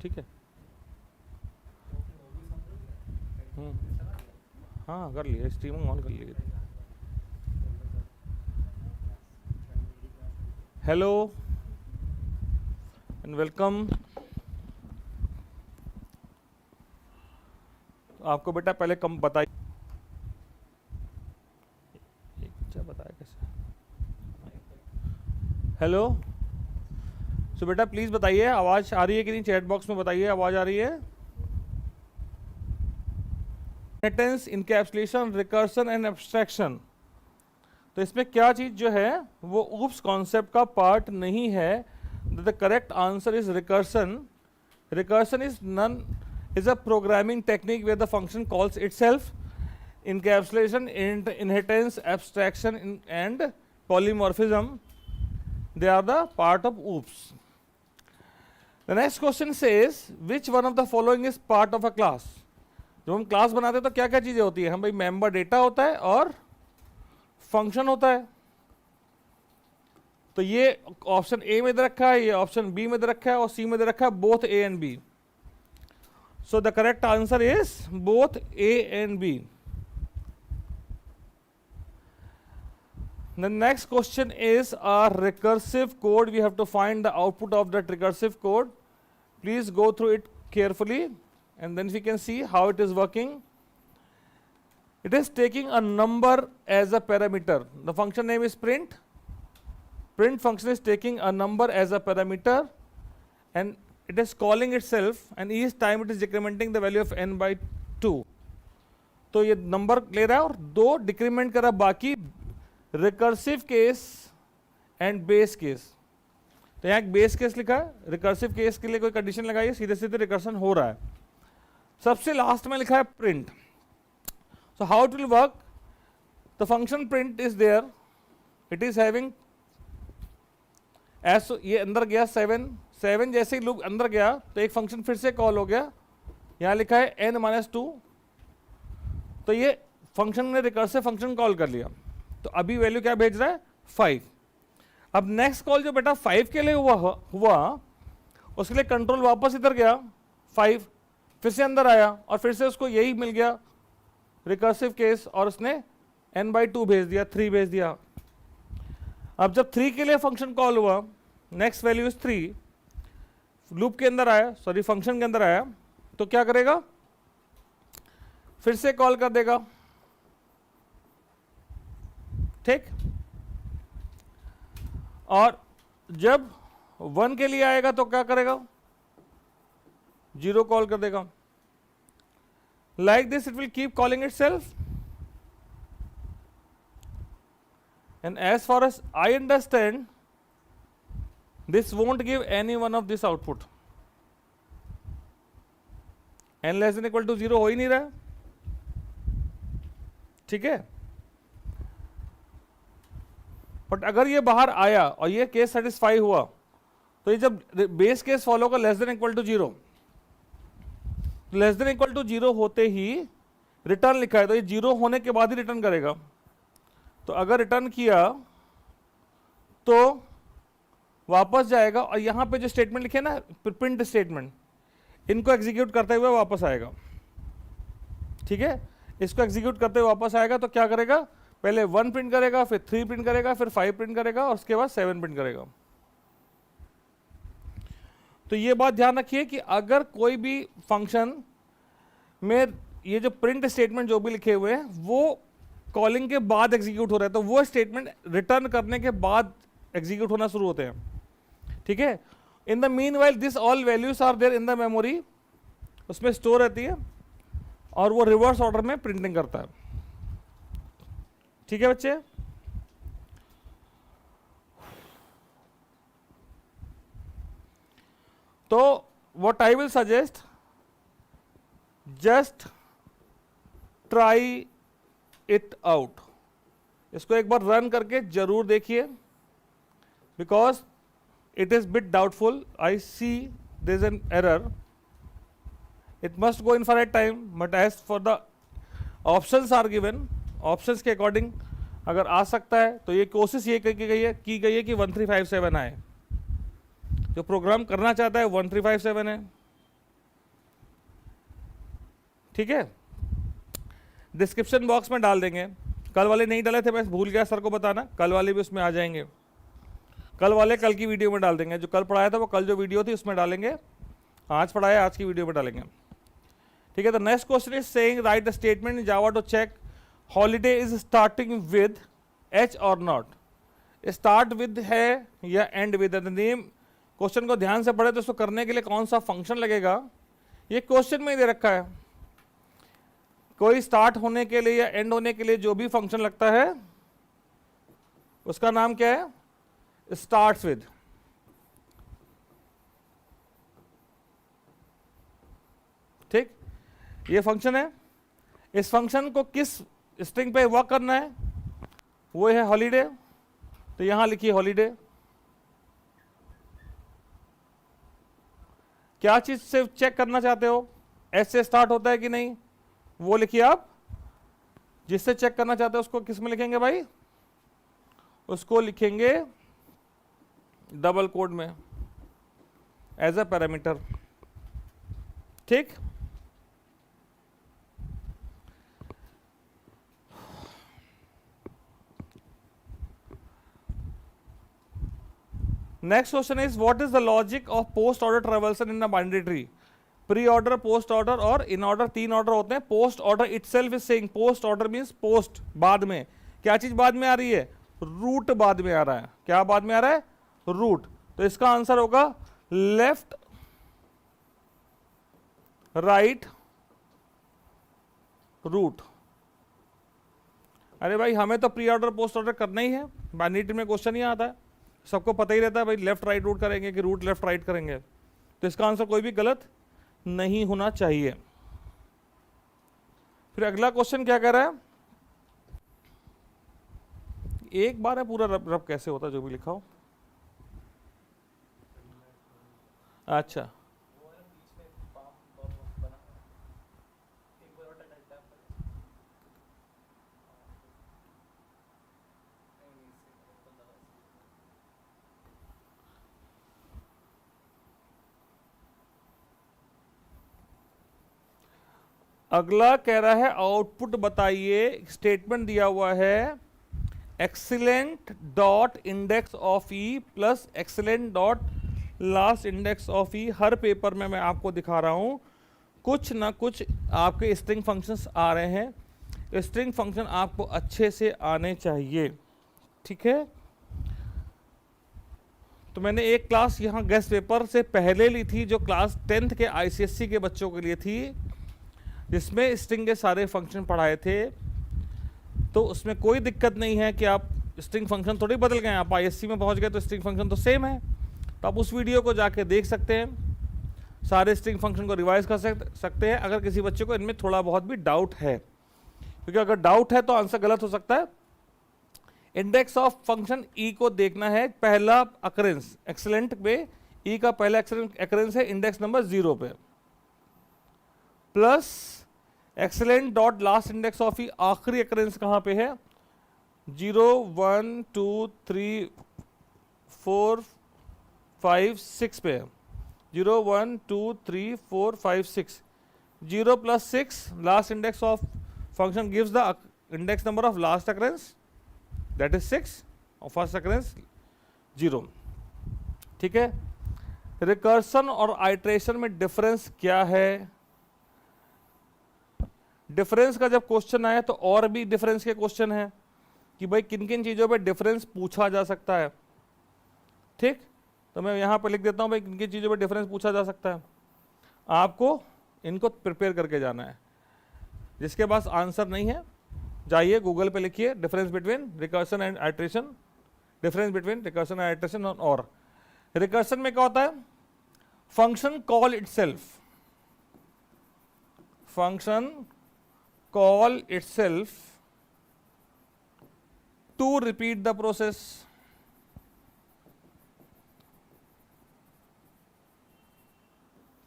ठीक है। हाँ कर लिए, स्ट्रीमिंग ऑन कर लिए। Hello and welcome. आपको बेटा पहले कम बताइए, बताया कैसे। हेलो, सो बेटा प्लीज बताइए आवाज आ रही है कि नहीं, चैट बॉक्स में बताइए आवाज आ रही है। Inheritance, encapsulation, recursion and abstraction. तो इसमें क्या चीज जो है वो ऊप्स कॉन्सेप्ट का पार्ट नहीं है। The correct answer is recursion. Recursion is a programming technique where the function calls itself. Encapsulation, inheritance, abstraction and polymorphism, they are the part of OOPS. The next question says which one of the following is part of a class. जब हम class बनाते हैं तो क्या क्या चीजें होती है, हम भाई मेंबर डेटा होता है और फंक्शन होता है। तो ये ऑप्शन ए में दे रखा है, ये ऑप्शन बी में दे रखा है और सी में दे रखा है both A and B. So the correct answer is both A and B. The next question is a recursive code. We have to find the output of that recursive code. Please go through it carefully and then we can see how it is working. It is taking a number as a parameter. The function name is print. Print function is taking a number as a parameter and it is calling itself and each time it is decrementing the value of n by 2. तो ये number ले रहा है और 2 decrement कर रहा है, बाकी recursive case and base case. तो यहाँ एक बेस केस लिखा है, रिकर्सिव केस के लिए कोई कंडीशन लगाइए, सीधे सीधे रिकर्सन हो रहा है। सबसे लास्ट में लिखा है print. So how it will work, the function print is there, it is having S, ये अंदर गया 7 जैसे ही लूप अंदर गया तो एक फंक्शन फिर से कॉल हो गया, यहां लिखा है n-2। तो ये फंक्शन ने रिकर्सिव फंक्शन कॉल कर लिया, तो अभी वैल्यू क्या भेज रहा है 5। अब नेक्स्ट कॉल जो बेटा 5 के लिए हुआ उसके लिए कंट्रोल वापस इधर गया, 5 फिर से अंदर आया और फिर से उसको यही मिल गया रिकर्सिव केस और उसने n/2 भेज दिया, 3 भेज दिया। अब जब 3 के लिए फंक्शन कॉल हुआ, नेक्स्ट वैल्यू इज 3, लूप के अंदर आया, सॉरी फंक्शन के अंदर आया, तो क्या करेगा, फिर से कॉल कर देगा, ठीक। और जब 1 के लिए आएगा तो क्या करेगा, 0 कॉल कर देगा। Like this it will keep calling itself and as far as I understand this won't give any one of this output. n less than equal to 0 हो ही नहीं रहा, ठीक है। बट अगर ये बाहर आया और ये केस सेटिस्फाई हुआ तो ये जब बेस केस फॉलो का less than equal to 0, less than equal to 0 होते ही रिटर्न लिखा है तो ये 0 होने के बाद ही रिटर्न करेगा। तो अगर रिटर्न किया तो वापस जाएगा और यहां पे जो स्टेटमेंट लिखे ना प्रिंट स्टेटमेंट, इनको एग्जीक्यूट करते हुए वापस आएगा, ठीक है। इसको एग्जीक्यूट करते हुए वापस आएगा तो क्या करेगा, पहले 1 प्रिंट करेगा, फिर 3 प्रिंट करेगा, फिर 5 प्रिंट करेगा और उसके बाद 7 प्रिंट करेगा। तो ये बात ध्यान रखिए कि अगर कोई भी फंक्शन में ये जो प्रिंट स्टेटमेंट जो भी लिखे हुए हैं वो कॉलिंग के बाद एग्जीक्यूट हो रहा है तो वो स्टेटमेंट रिटर्न करने के बाद एग्जीक्यूट होना शुरू होते हैं, ठीक है। In the meanwhile this all values are there in the memory, उसमें स्टोर रहती है और वो रिवर्स ऑर्डर में प्रिंटिंग करता है, ठीक है बच्चे। तो what I will suggest, just try it out, इसको एक बार रन करके जरूर देखिए, because it is bit doubtful. I see there is an error. It must go in for a time, but as for the options are given, options के according अगर आ सकता है तो ये कोशिश ये की गई है कि 1357 आए। जो प्रोग्राम करना चाहता है 1357 है, ठीक है, डिस्क्रिप्शन बॉक्स में डाल देंगे। कल वाले नहीं डाले थे, मैं भूल गया सर को बताना, कल वाले भी उसमें आ जाएंगे। कल वाले कल की वीडियो में डाल देंगे, जो कल पढ़ाया था वो कल जो वीडियो थी उसमें डालेंगे, आज पढ़ाया आज की वीडियो में डालेंगे। ठीक है, the next question is saying write the statement in Java to check holiday is starting with H और नॉट। स्टार्ट विद है या एंड विद है? नेम, क्वेश्चन को ध्यान से पढ़े तो उसको करने के लिए कौन सा फंक्शन लगेगा, ये क्वेश्चन में ही दे रखा है। कोई स्टार्ट होने के लिए या एंड होने के लिए जो भी फंक्शन लगता है उसका नाम क्या है? Starts with. ठीक, ये फंक्शन है। इस फंक्शन को किस स्ट्रिंग पे वर्क करना है? वो है हॉलीडे, तो यहां लिखिए हॉलीडे। क्या चीज से चेक करना चाहते हो? एस से स्टार्ट होता है कि नहीं, वो लिखिए आप। जिससे चेक करना चाहते हो उसको किस में लिखेंगे भाई? उसको लिखेंगे डबल कोड में एज अ पैरामीटर। ठीक, next question is what is the logic of post order traversal in a binary tree? Pre order, post order और इन ऑर्डर, तीन ऑर्डर होते हैं। Post order itself is saying, post order means post, बाद में। क्या चीज बाद में आ रही है? रूट बाद में आ रहा है। क्या बाद में आ रहा है? रूट। तो इसका आंसर होगा लेफ्ट राइट रूट। अरे भाई हमें तो प्री ऑर्डर पोस्ट ऑर्डर करना ही है, बाइनरी ट्री में क्वेश्चन ही आता है, सबको पता ही रहता है भाई लेफ्ट राइट रूट करेंगे कि रूट लेफ्ट राइट करेंगे। तो इसका आंसर कोई भी गलत नहीं होना चाहिए। फिर अगला क्वेश्चन क्या कह रहा है? एक बार है पूरा रब रब कैसे होता है जो भी लिखा हो? अच्छा, अगला कह रहा है आउटपुट बताइए। स्टेटमेंट दिया हुआ है excellent dot index of E plus excellent dot last index of E. Her paper में मैं आपको दिखा रहा हूं कुछ ना कुछ आपके स्ट्रिंग फंक्शंस आ रहे हैं। स्ट्रिंग फंक्शन आपको अच्छे से आने चाहिए। ठीक है, तो मैंने एक क्लास यहाँ गेस्ट पेपर से पहले ली थी जो क्लास 10th के आईसीएससी के बच्चों के लिए थी, जिसमें स्ट्रिंग के सारे फंक्शन पढ़ाए थे। तो उसमें कोई दिक्कत नहीं है कि आप स्ट्रिंग फंक्शन थोड़ी बदल गए, आप आईएससी में पहुंच गए तो स्ट्रिंग फंक्शन तो सेम है। तो आप उस वीडियो को जाके देख सकते हैं, सारे स्ट्रिंग फंक्शन को रिवाइज कर सकते हैं अगर किसी बच्चे को इनमें थोड़ा बहुत भी डाउट है, क्योंकि अगर डाउट है तो आंसर गलत हो सकता है। इंडेक्स ऑफ फंक्शन ई को देखना है, पहला अकरेंस एक्सीलेंट पे ई का पहला अकरेंस है इंडेक्स नंबर 0 पे, plus excellent dot last index of E आखिरी अकरेंस कहां पे है? 0 1 2 3 4 5 6 पे है। 0 1 2 3 4 5 6, 0 plus 6 last index of function gives the index number of last occurrence, that is 6, और first occurrence 0। ठीक है, रिकर्सन और आइट्रेशन में डिफरेंस क्या है? डिफरेंस का जब क्वेश्चन आए तो और भी डिफरेंस के क्वेश्चन है कि भाई किन किन चीजों पे डिफरेंस पूछा जा सकता है। ठीक, तो मैं यहां पर लिख देता हूं भाई किन किन चीजों पे डिफरेंस पूछा जा सकता है। आपको इनको प्रिपेयर करके जाना है। जिसके पास आंसर नहीं है जाइए गूगल पे लिखिए difference between recursion and iteration, difference between recursion and iteration. और रिकर्सन में क्या होता है? Function call itself, function call itself to repeat the process।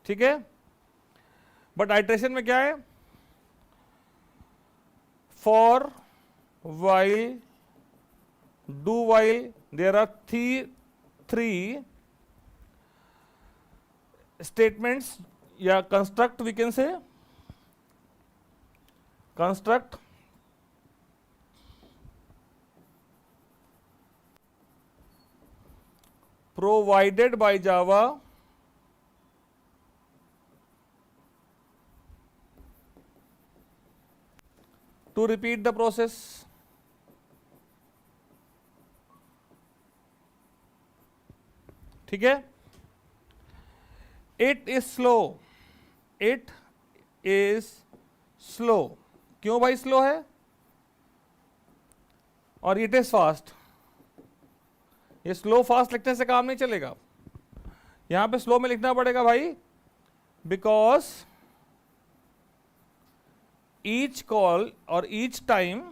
ठीक है, बट आइट्रेशन में क्या है? For while do while, there are three statements या construct we can say, construct provided by Java to repeat the process. ठीक है, it is slow, it is slow, क्यों भाई स्लो है, और इट इज फास्ट, ये स्लो फास्ट लिखने से काम नहीं चलेगा, यहां पे स्लो में लिखना पड़ेगा भाई, बिकॉज ईच कॉल और each time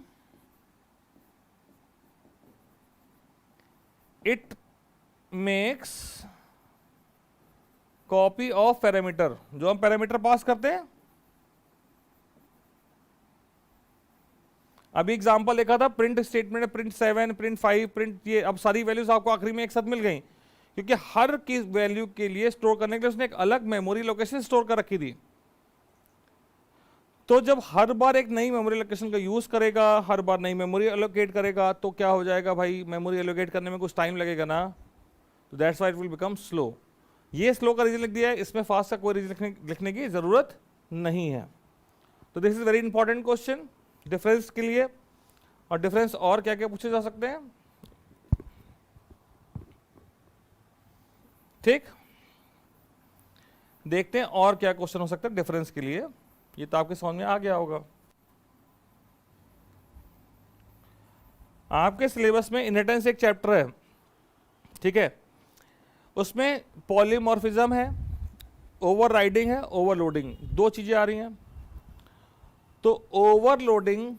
it makes copy of parameter, जो हम पैरामीटर पास करते हैं। अभी एग्जांपल देखा था, print statement, print 7, print 5, print, ये अब सारी वैल्यूज आपको आखिरी में एक साथ मिल गई, क्योंकि हर की वैल्यू के लिए स्टोर करने के लिए उसने एक अलग मेमोरी लोकेशन स्टोर कर रखी थी। तो जब हर बार एक नई मेमोरी लोकेशन का यूज करेगा, हर बार नई मेमोरी एलोकेट करेगा, तो क्या हो जाएगा भाई, मेमोरी एलोकेट करने में कुछ टाइम लगेगा ना, तो that's why it will become slow. ये स्लो का रीजन लिख दिया है, इसमें फास्ट का कोई रीजन लिखने की जरूरत नहीं है। तो this is very important question difference के लिए। और डिफरेंस और क्या क्या पूछे जा सकते हैं, ठीक, देखते हैं और क्या क्वेश्चन हो सकता है डिफरेंस के लिए। ये तो आपके समझ में आ गया होगा। आपके सिलेबस में इनहेरिटेंस एक चैप्टर है, ठीक है, उसमें पॉलीमॉर्फिज्म है, ओवरराइडिंग है, ओवरलोडिंग, दो चीजें आ रही हैं। तो ओवरलोडिंग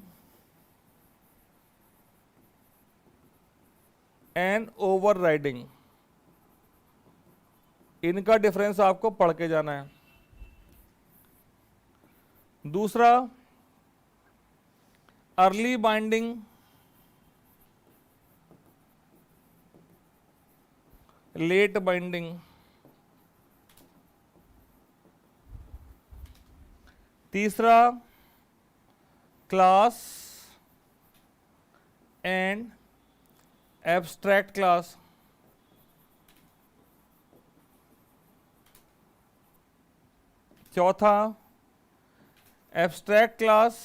एंड ओवरराइडिंग, इनका डिफरेंस आपको पढ़ के जाना है। दूसरा, अर्ली बाइंडिंग, लेट बाइंडिंग। तीसरा, क्लास एंड एब्स्ट्रैक्ट क्लास। चौथा, एब्स्ट्रैक्ट क्लास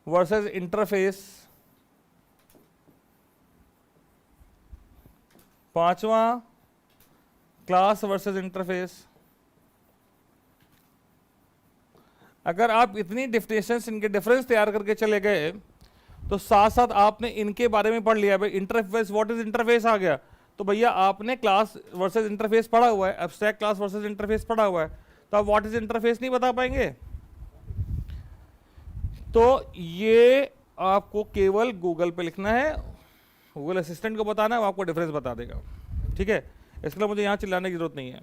वर्सेस इंटरफेस। पांचवा, क्लास वर्सेस इंटरफेस। अगर आप इतनी डिफिनेशंस, इनके डिफरेंस तैयार करके चले गए, तो साथ साथ आपने इनके बारे में पढ़ लिया, भाई इंटरफेस, व्हाट इज इंटरफेस आ गया, तो भैया आपने क्लास वर्सेस इंटरफेस पढ़ा हुआ है, एब्स्ट्रैक्ट क्लास वर्सेस इंटरफेस पढ़ा हुआ है, तो आप व्हाट इज इंटरफेस नहीं बता पाएंगे। तो ये आपको केवल गूगल पे लिखना है, गूगल असिस्टेंट को बताना है, वो आपको डिफरेंस बता देगा, ठीक है। इसके लिए मुझे यहां चिल्लाने की जरूरत नहीं है।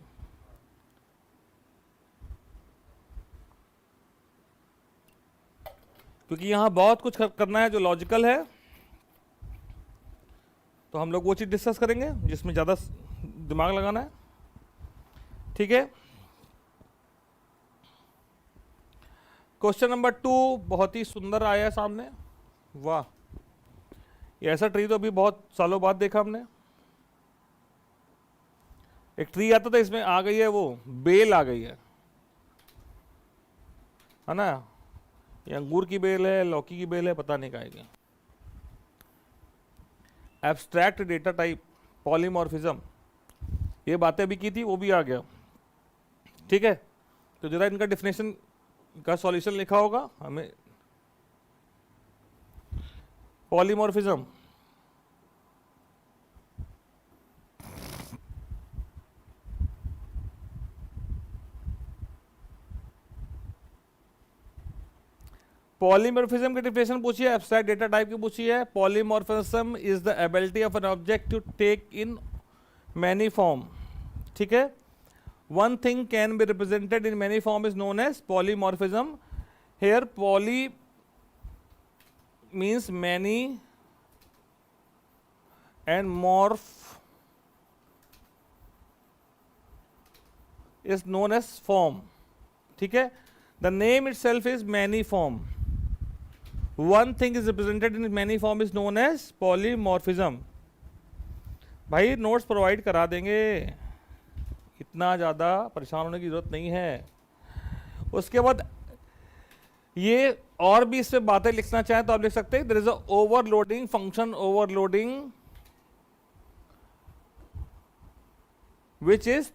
क्योंकि यहां बहुत कुछ करना है जो लॉजिकल है, तो हम लोग वो चीज डिस्कस करेंगे जिसमें ज्यादा दिमाग लगाना है, ठीक है। क्वेश्चन नंबर 2 बहुत ही सुंदर आया है सामने, वाह, ये ऐसा ट्री तो अभी बहुत सालों बाद देखा हमने। एक ट्री आता था, इसमें आ गई है वो बेल आ गई है ना, ये अंगूर की बेल है, लौकी की बेल है, पता नहीं कहेगा। एब्स्ट्रैक्ट डेटा टाइप, पॉलीमॉर्फिज्म, ये बातें अभी की थी, वो भी आ गया, ठीक है। तो जरा इनका डिफिनेशन का सॉल्यूशन लिखा होगा हमें। पॉलीमॉर्फिज्म, पॉलीमॉर्फिज्म की डिफिनेशन पूछी है, एब्स्ट्रैक्ट डेटा टाइप की पूछी है। Polymorphism is the ability of an object to take in many form, ठीक है। One thing can be represented in many form is known as polymorphism. Here poly means many and morph is known as form. ठीक है, the name itself is maniform. One thing is represented in many form is known as polymorphism. भाई notes provide करा देंगे, इतना ज़्यादा परेशान होने की ज़रूरत नहीं है। उसके बाद ये और भी इसमें बातें लिखना चाहें तो आप लिख सकते हैं, there is a overloading function, overloading which is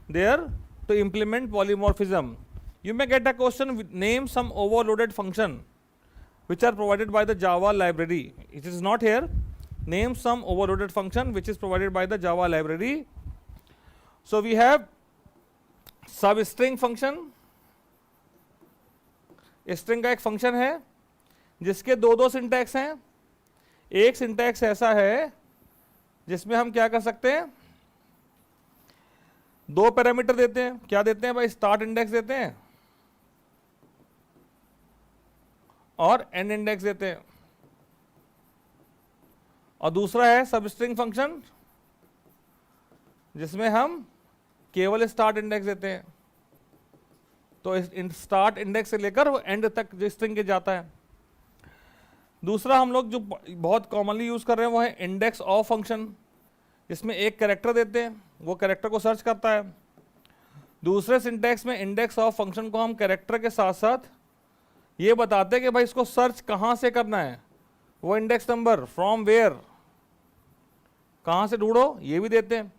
there to implement polymorphism. You may get a question, name some overloaded function which are provided by the Java library. It is not here. Name some overloaded function which is provided by the Java library. So we have substring function. String का एक function है जिसके दो syntax हैं। एक syntax ऐसा है जिसमें हम क्या कर सकते हैं, दो पैरामीटर देते हैं। क्या देते हैं भाई, स्टार्ट इंडेक्स देते हैं और एंड इंडेक्स देते हैं। और दूसरा है सबस्ट्रिंग फंक्शन जिसमें हम केवल स्टार्ट इंडेक्स देते हैं। तो स्टार्ट इंडेक्स से लेकर वो एंड तक जो स्ट्रिंग के जाता है। दूसरा हम लोग जो बहुत कॉमनली यूज कर रहे हैं वो है इंडेक्स ऑफ फंक्शन, जिसमें एक कैरेक्टर देते हैं, वो कैरेक्टर को सर्च करता है। दूसरे सिंटैक्स में इंडेक्स ऑफ फंक्शन को हम कैरेक्टर के साथ साथ ये बताते हैं कि भाई इसको सर्च कहाँ से करना है, वो इंडेक्स नंबर फ्रॉम वेयर, कहाँ से ढूंढो, ये भी देते हैं।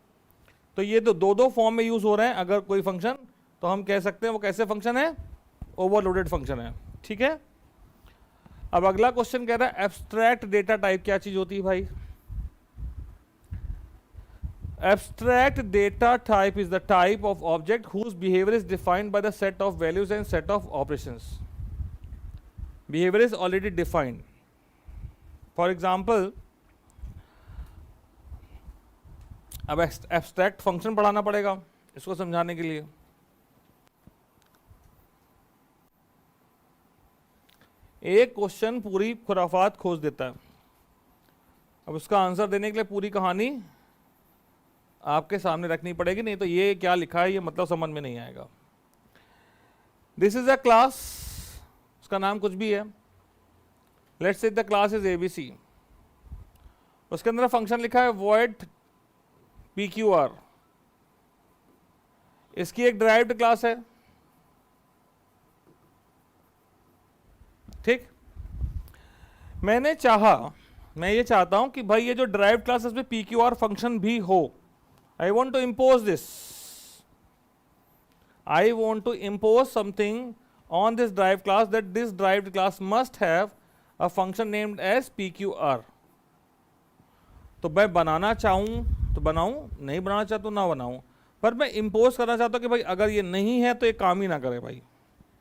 तो ये तो दो फॉर्म में यूज हो रहे हैं। अगर कोई फंक्शन, तो हम कह सकते हैं वो कैसे फंक्शन है, ओवरलोडेड फंक्शन है। ठीक है, अब अगला क्वेश्चन कह रहा है एब्स्ट्रैक्ट डेटा टाइप क्या चीज होती है भाई। Abstract data type is the type of object whose behaviour is defined by the set of values and set of operations. Behaviour is already defined. For example, अब abstract function पढ़ाना पड़ेगा इसको समझाने के लिए। एक क्वेश्चन पूरी खुराफात खोज देता है, अब उसका आंसर देने के लिए पूरी कहानी आपके सामने रखनी पड़ेगी, नहीं तो ये क्या लिखा है ये मतलब समझ में नहीं आएगा। दिस इज अ क्लास, उसका नाम कुछ भी है, let's say the class is ABC. उसके अंदर फंक्शन लिखा है void pqr। इसकी एक ड्राइव्ड क्लास है। ठीक, मैं ये चाहता हूं कि भाई ये जो ड्राइव्ड क्लास है इसमें pqr फंक्शन भी हो। I want to impose this. I want to impose something on this derived class, that this derived class must have a function named as pqr. तो मैं बनाना चाहूँ तो बनाऊँ, नहीं बनाना चाहता तो ना बनाऊँ, पर मैं इम्पोज करना चाहता हूँ कि भाई अगर ये नहीं है तो ये काम ही ना करे। भाई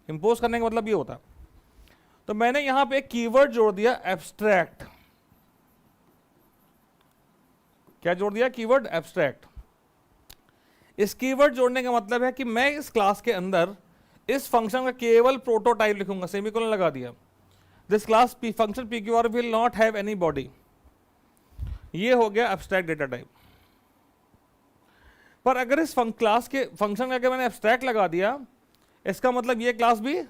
इम्पोज करने का मतलब ये होता है। तो मैंने यहाँ पे एक कीवर्ड जोड़ दिया एब्स्ट्रैक्ट। क्या जोड़ दिया, कीवर्ड एब्स्ट्रैक्ट। इस कीवर्ड जोड़ने का मतलब है कि मैं इस क्लास के अंदर इस फंक्शन का केवल प्रोटोटाइप लिखूंगा, सेमीकोलन लगा दिया। This class function pqr will not have any body. ये हो गया एब्स्ट्रैक्ट डेटा टाइप। पर अगर इस क्लास के फंक्शन का मैंने एब्स्ट्रैक्ट लगा दिया, इसका मतलब ये क्लास भी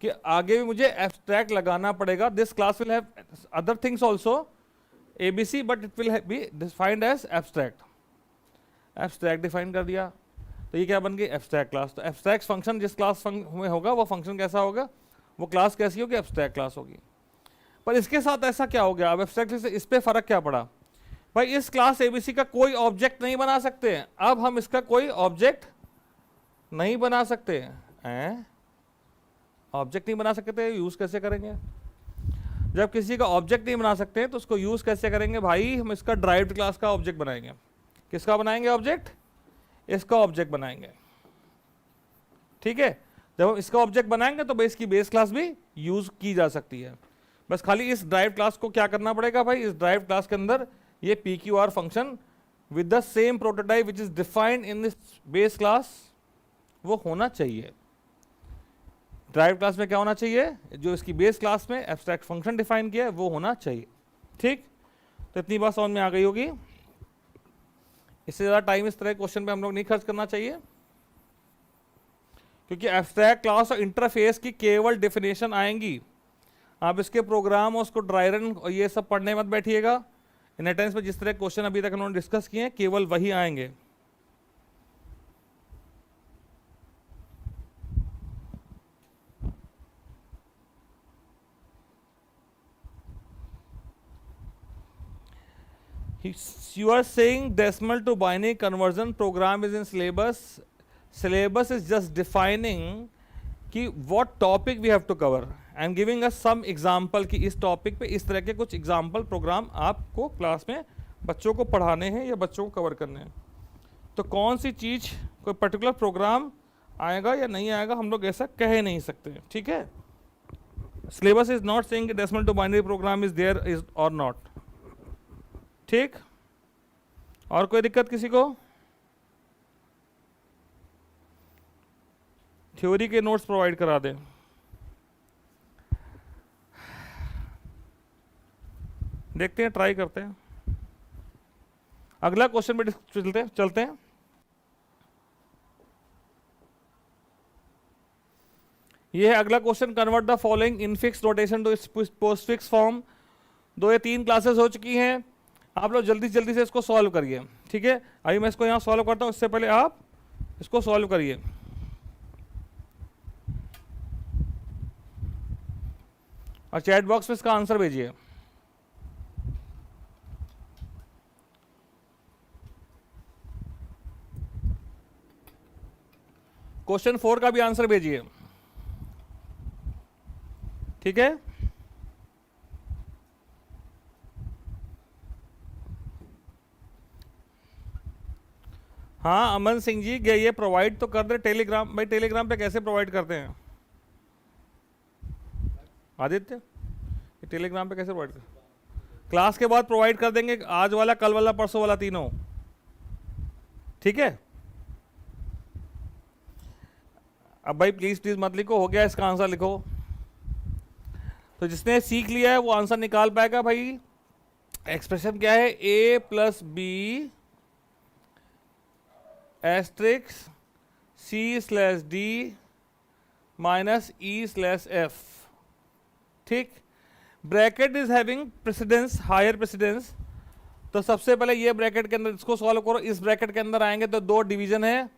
कि आगे भी मुझे एब्स्ट्रैक्ट लगाना पड़ेगा। This class will have other things also ABC, but it will be defined as abstract. Abstract define कर दिया तो ये क्या बन गई, एब्स्ट्रैक्ट क्लास। तो एब्स्ट्रैक्ट फंक्शन जिस क्लास में होगा वो फंक्शन कैसा होगा, वो क्लास कैसी होगी, एब्स्ट्रैक्ट क्लास होगी। पर इसके साथ ऐसा क्या हो गया, अब एब्स्ट्रैक्ट से इस पे फर्क क्या पड़ा भाई, इस क्लास एबीसी का कोई ऑब्जेक्ट नहीं बना सकते हैं। अब हम इसका कोई ऑब्जेक्ट नहीं बना सकते हैं। ऑब्जेक्ट नहीं बना सकते, यूज कैसे करेंगे। जब किसी का ऑब्जेक्ट नहीं बना सकते तो उसको यूज कैसे करेंगे भाई, हम इसका ड्राइव्ड क्लास का ऑब्जेक्ट बनाएंगे। किसका बनाएंगे ऑब्जेक्ट, इसका ऑब्जेक्ट बनाएंगे। ठीक है, जब हम इसका ऑब्जेक्ट बनाएंगे तो इसकी बेस क्लास भी यूज की जा सकती है। बस खाली इस ड्राइव क्लास को क्या करना पड़ेगा भाई, इस ड्राइव क्लास के अंदर ये pqr function with the same prototype which is defined in this base class वो होना चाहिए। ड्राइव क्लास में क्या होना चाहिए, जो इसकी बेस क्लास में एब्स्ट्रैक्ट फंक्शन डिफाइन किया है वो होना चाहिए। ठीक, तो इतनी बात समझ में आ गई होगी। इससे ज़्यादा टाइम इस तरह के क्वेश्चन पे हम लोग नहीं खर्च करना चाहिए, क्योंकि एब्स्ट्रैक्ट क्लास और इंटरफेस की केवल डेफिनेशन आएंगी। आप इसके प्रोग्राम और उसको ड्राई रन और ये सब पढ़ने मत बैठिएगा। इन अटेंडेंस में जिस तरह क्वेश्चन अभी तक उन्होंने डिस्कस किए हैं केवल वही आएंगे। You are saying decimal to binary conversion program is in syllabus. Syllabus is just defining कि what topic we have to cover and giving us some example कि इस topic पे इस तरह के कुछ example program आपको क्लास में बच्चों को पढ़ाने हैं या बच्चों को कवर करने हैं। तो कौन सी चीज़ कोई पर्टिकुलर प्रोग्राम आएगा या नहीं आएगा हम लोग ऐसा कह नहीं सकते, ठीक है। सिलेबस इज नॉट सेइंग कि decimal to binary program is there is और नॉट, ठीक। और कोई दिक्कत किसी को? थ्योरी के नोट्स प्रोवाइड करा दें। देखते हैं, ट्राई करते हैं। अगला क्वेश्चन पे चलते हैं। ये है अगला question, convert the following infix notation to postfix form. 2 या 3 क्लासेस हो चुकी हैं, आप लोग जल्दी जल्दी से इसको सॉल्व करिए, ठीक है। अभी मैं इसको यहाँ सॉल्व करता हूँ, इससे पहले आप इसको सॉल्व करिए। और चैट बॉक्स में इसका आंसर भेजिए। क्वेश्चन 4 का भी आंसर भेजिए, ठीक है। हाँ अमन सिंह जी, ये प्रोवाइड तो कर दे टेलीग्राम। भाई टेलीग्राम पे कैसे प्रोवाइड करते हैं आदित्य? ये टेलीग्राम पे कैसे प्रोवाइड कर? क्लास के बाद प्रोवाइड कर देंगे, आज वाला, कल वाला, परसों वाला, तीनों, ठीक है। अब भाई प्लीज प्लीज मत लिखो, हो गया इसका आंसर लिखो। तो जिसने सीख लिया है वो आंसर निकाल पाएगा। भाई एक्सप्रेशन क्या है? a plus B asterisk c/d minus e/f, ठीक। Bracket is having precedence, higher precedence. तो सबसे पहले ये ब्रैकेट के अंदर इसको सॉल्व करो। इस ब्रैकेट के अंदर आएंगे तो 2 डिवीजन है,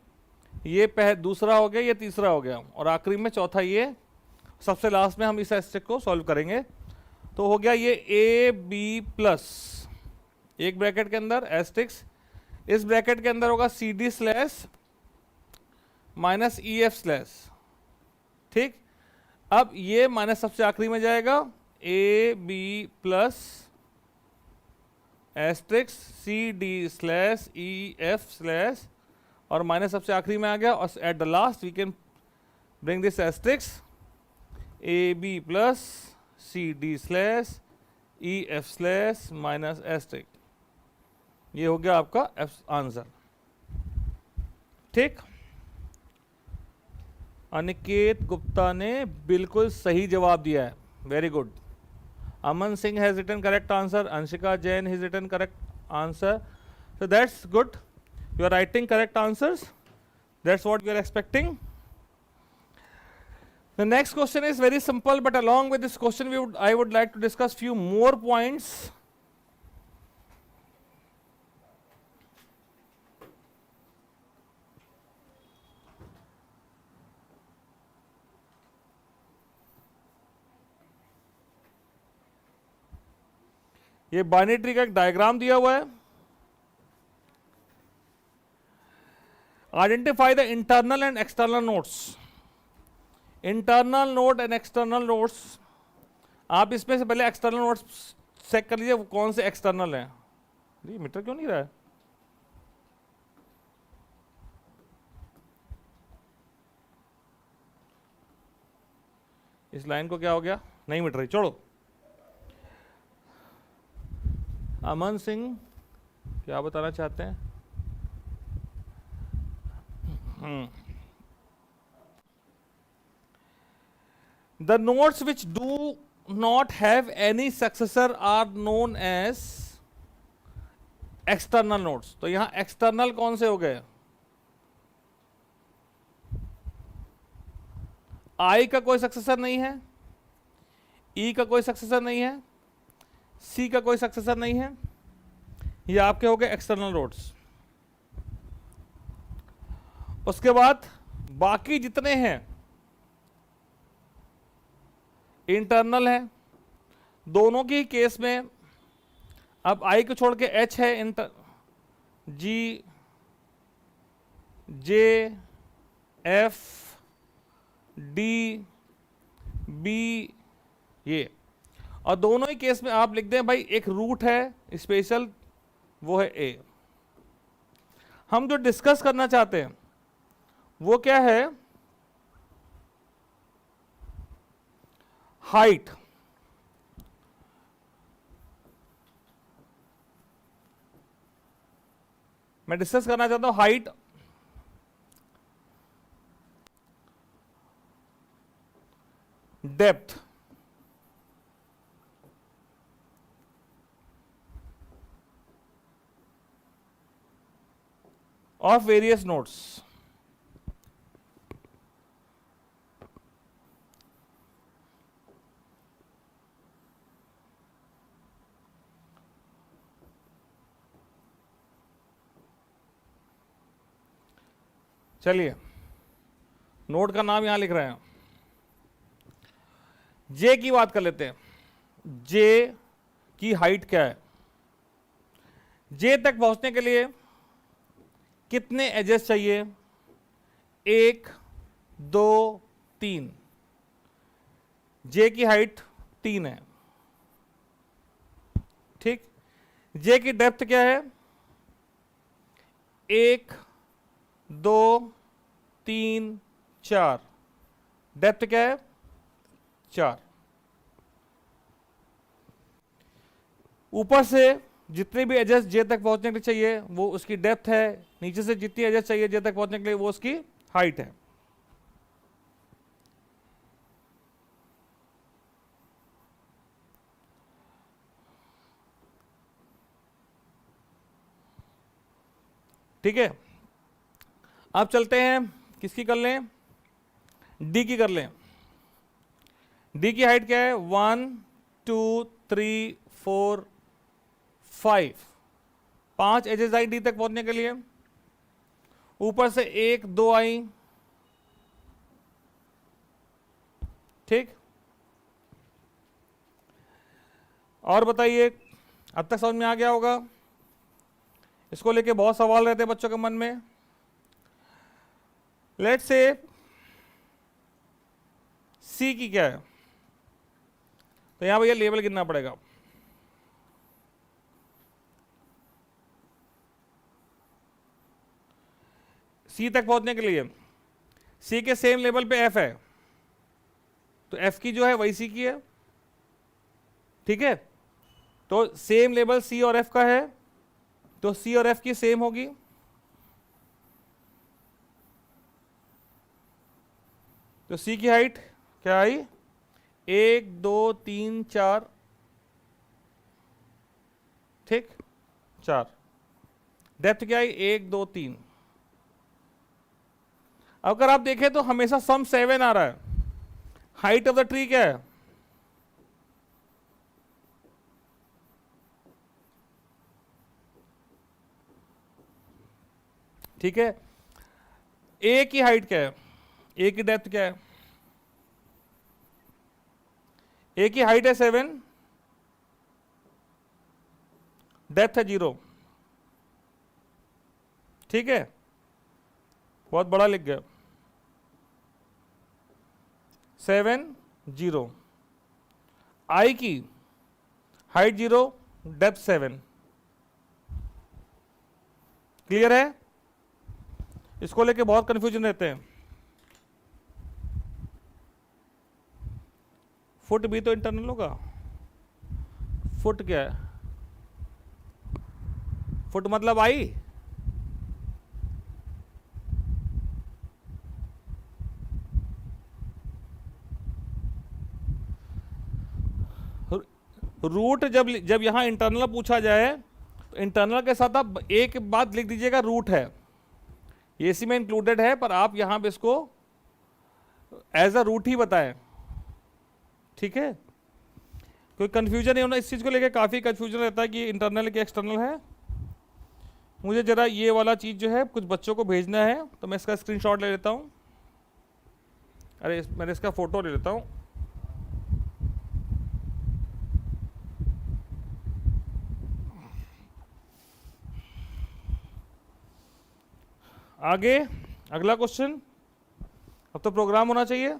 ये दूसरा हो गया, ये तीसरा हो गया, और आखिरी में चौथा ये। सबसे लास्ट में हम इस एस्ट्रिक्स को सॉल्व करेंगे। तो हो गया ये ए बी प्लस, एक ब्रैकेट के अंदर एस्ट्रिक्स, इस ब्रैकेट के अंदर होगा C D slash minus E F slash, ठीक। अब ये माइनस सबसे आखिरी में जाएगा, A B plus asterisk C D slash E F slash, और माइनस सबसे आखिरी में आ गया। और at the last we can bring this asterisk A B plus C D slash E F slash minus asterisk. ये हो गया आपका आंसर, ठीक। अनिकेत गुप्ता ने बिल्कुल सही जवाब दिया है, very good. Aman Singh has written correct answer, Anshika Jain has written correct answer, so that's good, you are writing correct answers, that's what we are expecting. The next question is very simple, but along with this question I would like to discuss few more points. ये binary tree का एक diagram दिया हुआ है। Identify the internal and external nodes. Internal node and external nodes, आप इसमें से पहले एक्सटर्नल नोड्स चेक कर लीजिए कौन से एक्सटर्नल हैं। ये मीटर क्यों नहीं रहा है? इस लाइन को क्या हो गया? नहीं मिट रही, छोड़ो। अमन सिंह क्या बताना चाहते हैं? The nodes which do not have any successor are known as external nodes. तो यहां एक्सटर्नल कौन से हो गए? आई का कोई सक्सेसर नहीं है, ई का कोई सक्सेसर नहीं है, सी का कोई सक्सेसर नहीं है, ये आपके हो गए एक्सटर्नल नोड्स। उसके बाद बाकी जितने हैं इंटरनल है। दोनों की केस में अब आई को छोड़ के एच है, इंटर जी जे एफ डी बी ये, और दोनों ही केस में आप लिख दें भाई एक रूट है स्पेशल, वो है ए। हम जो डिस्कस करना चाहते हैं वो क्या है? हाइट। मैं डिस्कस करना चाहता हूं height depth of various nodes. चलिए नोड का नाम यहां लिख रहे हैं। जे की बात कर लेते हैं। जे की हाइट क्या है? जे तक पहुंचने के लिए कितने एजेस चाहिए? 1 2 3। जे की हाइट 3 है, ठीक। जे की डेप्थ क्या है? 1 2 3 4। डेप्थ क्या है? 4। ऊपर से जितने भी एजेस जे तक पहुंचने के लिए चाहिए वो उसकी डेप्थ है, नीचे से जितनी एजेस चाहिए जे तक पहुंचने के लिए वो उसकी हाइट है। ठीक है, अब चलते हैं किसकी कर लें? डी की कर लें। डी की हाइट क्या है? 1 2 3 4 5। 5 एजेस आई डी तक पहुंचने के लिए। ऊपर से 1 2 आई, ठीक। और बताइए, अब तक समझ में आ गया होगा? इसको लेके बहुत सवाल रहते हैं बच्चों के मन में। लेट्स से सी की क्या है? तो यहां भैया लेवल गिनना पड़ेगा। सी तक पहुंचने के लिए सी के सेम लेवल पे एफ है, तो एफ की जो है वही सी की है, ठीक है। तो सेम लेवल सी और एफ का है, तो सी और एफ की सेम होगी। तो सी की हाइट क्या आई? 1 2 3 4, ठीक, 4। डेप्थ क्या आई? 1 2 3। अगर आप देखें तो हमेशा सम 7 आ रहा है। हाइट ऑफ द ट्री क्या है? ठीक है। ए की हाइट क्या है? ए की डेप्थ क्या है? ए की हाइट है 7, डेप्थ है 0, ठीक है। बहुत बड़ा लिख गया। 7 0। आई की हाइट 0, डेप्थ 7। क्लियर है? इसको लेके बहुत कंफ्यूजन रहते हैं। फुट भी तो इंटरनल होगा। फुट क्या है? फुट मतलब आई। रूट जब यहां इंटरनल पूछा जाए तो इंटरनल के साथ आप एक बात लिख दीजिएगा, रूट है, ये इसी में इंक्लूडेड है, पर आप यहां पे इसको एज अ रूट ही बताएं, ठीक है। कोई कंफ्यूजन नहीं होना इस चीज को लेकर, काफी कंफ्यूजन रहता है कि इंटरनल की एक्सटर्नल है। मुझे जरा ये वाला चीज जो है कुछ बच्चों को भेजना है, तो मैं इसका स्क्रीनशॉट ले लेता हूं। अरे मैंने इसका फोटो ले लेता हूं। आगे अगला क्वेश्चन, अब तो प्रोग्राम होना चाहिए।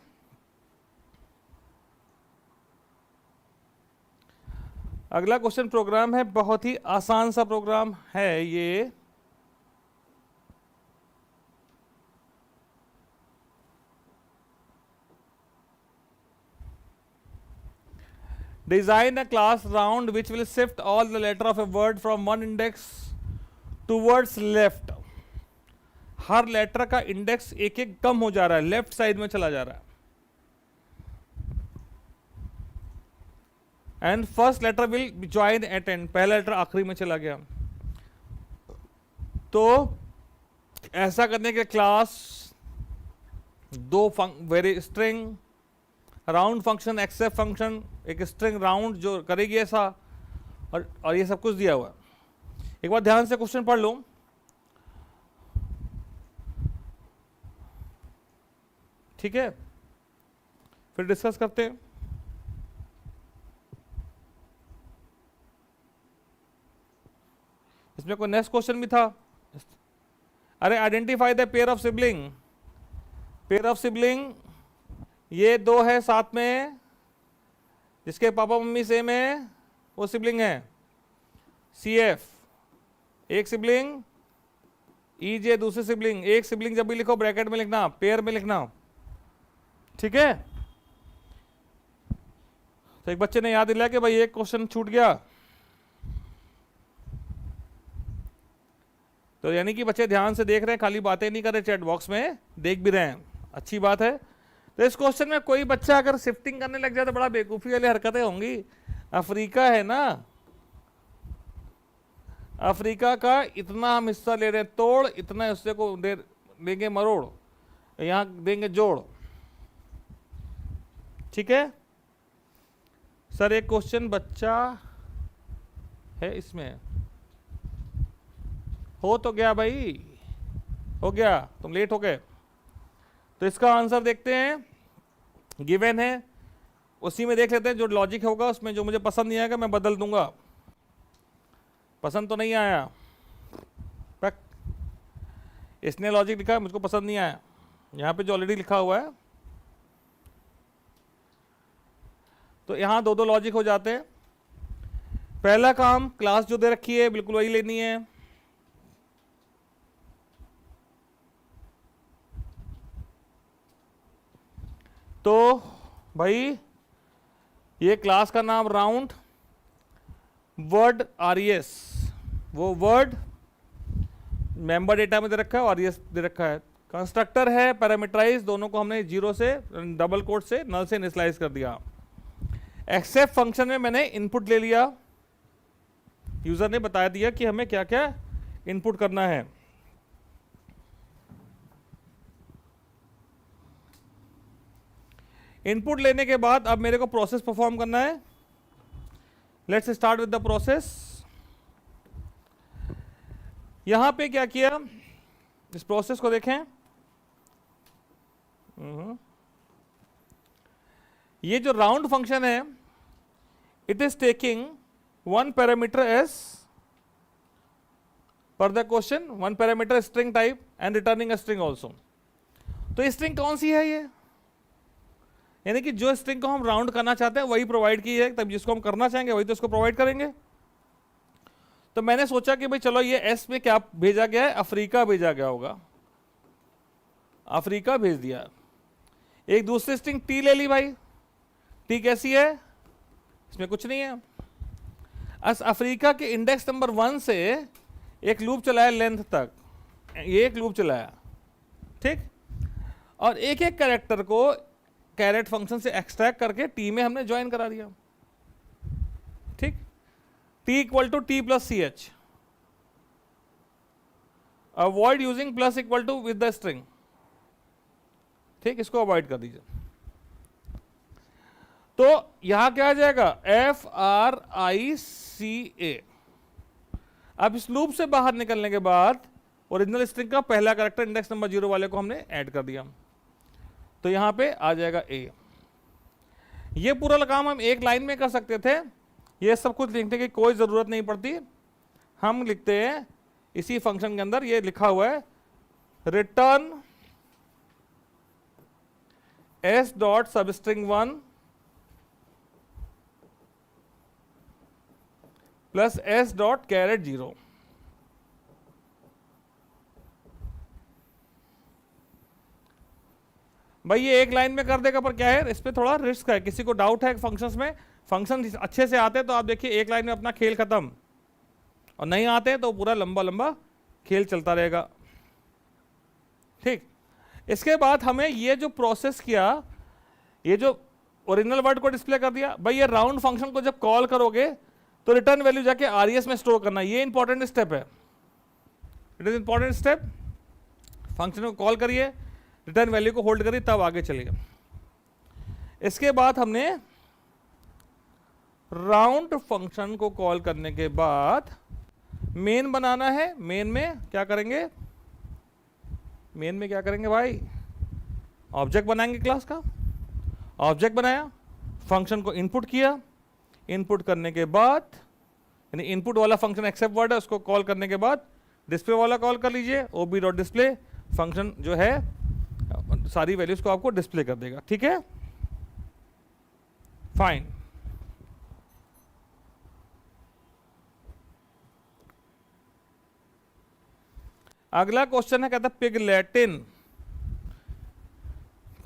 अगला क्वेश्चन प्रोग्राम है, बहुत ही आसान सा प्रोग्राम है ये। Design a class round which will shift all the letter of a word from one index towards left. Her letter का इंडेक्स एक एक कम हो जा रहा है, लेफ्ट साइड में चला जा रहा है। And first letter will join at end, पहला लेटर आखिरी में चला गया। तो ऐसा करने के क्लास दो very string round function, except function, एक स्ट्रिंग राउंड जो करेगी ऐसा, और ये सब कुछ दिया हुआ है। एक बार ध्यान से क्वेश्चन पढ़ लो, ठीक है, फिर डिस्कस करते हैं। इसमें कोई नेक्स्ट क्वेश्चन भी था। अरे identify the pair of sibling. Pair of sibling ये दो है साथ में, जिसके पापा मम्मी सेम है, वो सिबलिंग है। CF एक सिबलिंग, EJ दूसरी सिबलिंग। एक सिबलिंग जब भी लिखो ब्रैकेट में लिखना, पेयर में लिखना, ठीक है। तो एक बच्चे ने याद दिलाया कि भाई एक क्वेश्चन छूट गया, तो यानी कि बच्चे ध्यान से देख रहे हैं, खाली बातें नहीं कर रहे, चैट बॉक्स में देख भी रहे हैं, अच्छी बात है। तो इस क्वेश्चन में कोई बच्चा अगर शिफ्टिंग करने लग जाए तो बड़ा बेवकूफ़ी वाली हरकतें होंगी। अफ्रीका है ना, अफ्रीका का इतना हम हिस्सा ले रहे हैं तोड़, इतना हिस्से को देंगे मरोड़, यहां देंगे जोड़, ठीक है। सर एक क्वेश्चन बच्चा है इसमें, हो तो गया भाई, हो गया, तुम लेट हो गए। तो इसका आंसर देखते हैं, गिवन है, उसी में देख लेते हैं जो लॉजिक होगा उसमें। जो मुझे पसंद नहीं आएगा मैं बदल दूंगा, पसंद तो नहीं आया, तक इसने लॉजिक लिखा है, मुझको पसंद नहीं आया। यहां पे जो ऑलरेडी लिखा हुआ है, तो यहां दो दो लॉजिक हो जाते हैं। पहला काम, क्लास जो दे रखी है बिल्कुल वही लेनी है। तो भाई ये क्लास का नाम राउंड, वर्ड RES, वो वर्ड मेंबर डेटा में दे रखा है और RES दे रखा है। कंस्ट्रक्टर है पैरामीटराइज, दोनों को हमने जीरो से डबल कोट से नल से इनिशियलाइज कर दिया। एक्सेप्ट फंक्शन में मैंने इनपुट ले लिया, यूजर ने बता दिया कि हमें क्या क्या इनपुट करना है। इनपुट लेने के बाद अब मेरे को प्रोसेस परफॉर्म करना है। Let's start with the process. यहां पे क्या किया, इस प्रोसेस को देखें। ये जो राउंड फंक्शन है, it is taking one parameter as per the question, one parameter string type and returning a string also. तो स्ट्रिंग कौन सी है ये, यानी कि जो स्ट्रिंग को हम राउंड करना चाहते हैं वही प्रोवाइड की है, तब जिसको हम करना चाहेंगे वही तो इसको प्रोवाइड करेंगे। तो मैंने सोचा कि भाई चलो ये एस में क्या भेजा गया है, अफ्रीका भेजा गया होगा, अफ्रीका भेज दिया। एक दूसरी स्ट्रिंग टी ले ली भाई, टी कैसी है, इसमें कुछ नहीं है। अफ्रीका के इंडेक्स नंबर 1 से एक लूप चलाया लेंथ तक, ये एक लूप चलाया, ठीक। और एक एक कैरेक्टर को कैरेट फंक्शन से एक्सट्रैक्ट करके टी में हमने ज्वाइन करा दिया, ठीक। T equal to T plus CH, avoid using plus equal to with the string, ठीक, इसको अवॉइड कर दीजिए। तो यहां क्या आ जाएगा, FRICA। अब इस लूप से बाहर निकलने के बाद ओरिजिनल स्ट्रिंग का पहला कैरेक्टर इंडेक्स नंबर 0 वाले को हमने ऐड कर दिया, तो यहां पे आ जाएगा A। ये पूरा काम हम एक लाइन में कर सकते थे, ये सब कुछ लिखने की कोई जरूरत नहीं पड़ती। हम लिखते हैं इसी फंक्शन के अंदर, ये लिखा हुआ है return S dot substring 1 plus S dot charAt 0। भाई ये एक लाइन में कर देगा, पर क्या है, इस पे थोड़ा रिस्क है। किसी को डाउट है फंक्शंस में, फंक्शन अच्छे से आते हैं तो आप देखिए एक लाइन में अपना खेल खत्म, और नहीं आते तो पूरा लंबा लंबा खेल चलता रहेगा, ठीक। इसके बाद हमें ये जो प्रोसेस किया, ये जो ओरिजिनल वर्ड को डिस्प्ले कर दिया, भाई ये राउंड फंक्शन को जब कॉल करोगे तो रिटर्न वैल्यू जाके RES में स्टोर करना, ये इंपॉर्टेंट स्टेप है, it is important step. Function को कॉल करिए, रिटर्न वैल्यू को होल्ड करिए, तब आगे चलिए। इसके बाद हमने राउंड फंक्शन को कॉल करने के बाद मेन बनाना है। मेन में क्या करेंगे, मेन में क्या करेंगे भाई, ऑब्जेक्ट बनाएंगे क्लास का। ऑब्जेक्ट बनाया, फंक्शन को इनपुट किया, इनपुट करने के बाद यानी इनपुट वाला फंक्शन एक्सेप्ट वर्ड है, उसको कॉल करने के बाद डिस्प्ले वाला कॉल कर लीजिए, OB डॉट डिस्प्ले। फंक्शन जो है सारी वैल्यूज को आपको डिस्प्ले कर देगा, ठीक है, फाइन। अगला क्वेश्चन है, कहता है पिगलेटिन।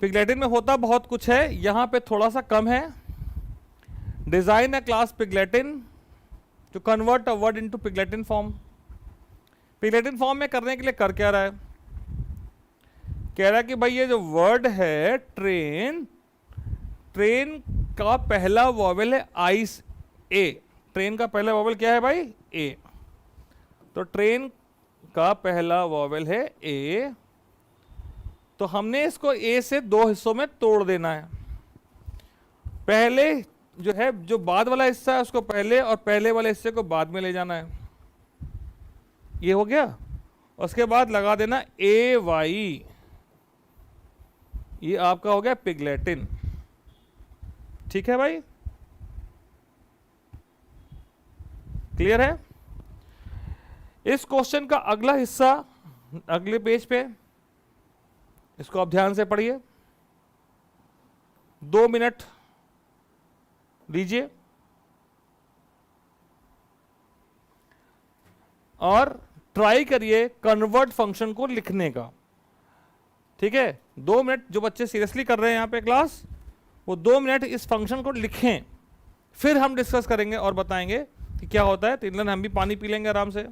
पिगलेटिन में होता बहुत कुछ है, यहां पे थोड़ा सा कम है। Design a class pig latin to convert a word into pig latin form. Pig latin form में करने के लिए कर क्या रहा है, कह रहा है कि भाई ये जो वर्ड है ट्रेन, ट्रेन का पहला वॉवेल है आइस ए। ट्रेन का पहला वॉवेल क्या है भाई, ए। तो ट्रेन का पहला वॉवेल है ए, तो हमने इसको ए से दो हिस्सों में तोड़ देना है। पहले जो है, जो बाद वाला हिस्सा है उसको पहले, और पहले वाले हिस्से को बाद में ले जाना है। ये हो गया। उसके बाद लगा देना AY, ये आपका हो गया पिगलेटिन, ठीक है भाई, क्लियर है। इस क्वेश्चन का अगला हिस्सा अगले पेज पे, इसको आप ध्यान से पढ़िए, 2 मिनट दीजिए और ट्राई करिए कन्वर्ट फंक्शन को लिखने का, ठीक है। 2 मिनट जो बच्चे सीरियसली कर रहे हैं यहां पे क्लास, वो 2 मिनट इस फंक्शन को लिखें, फिर हम डिस्कस करेंगे और बताएंगे कि क्या होता है। तो हम भी पानी पी लेंगे आराम से।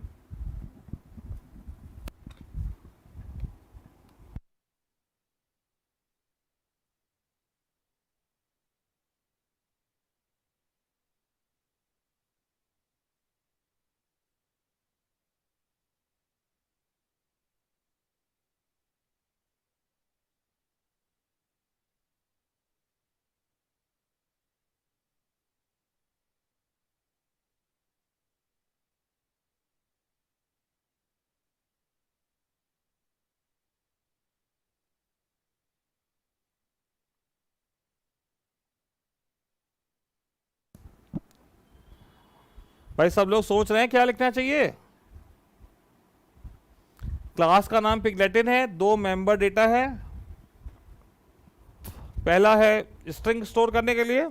भाई सब लोग सोच रहे हैं क्या लिखना चाहिए। क्लास का नाम पिगलेटिन है, 2 मेंबर डेटा है। पहला है स्ट्रिंग स्टोर करने के लिए,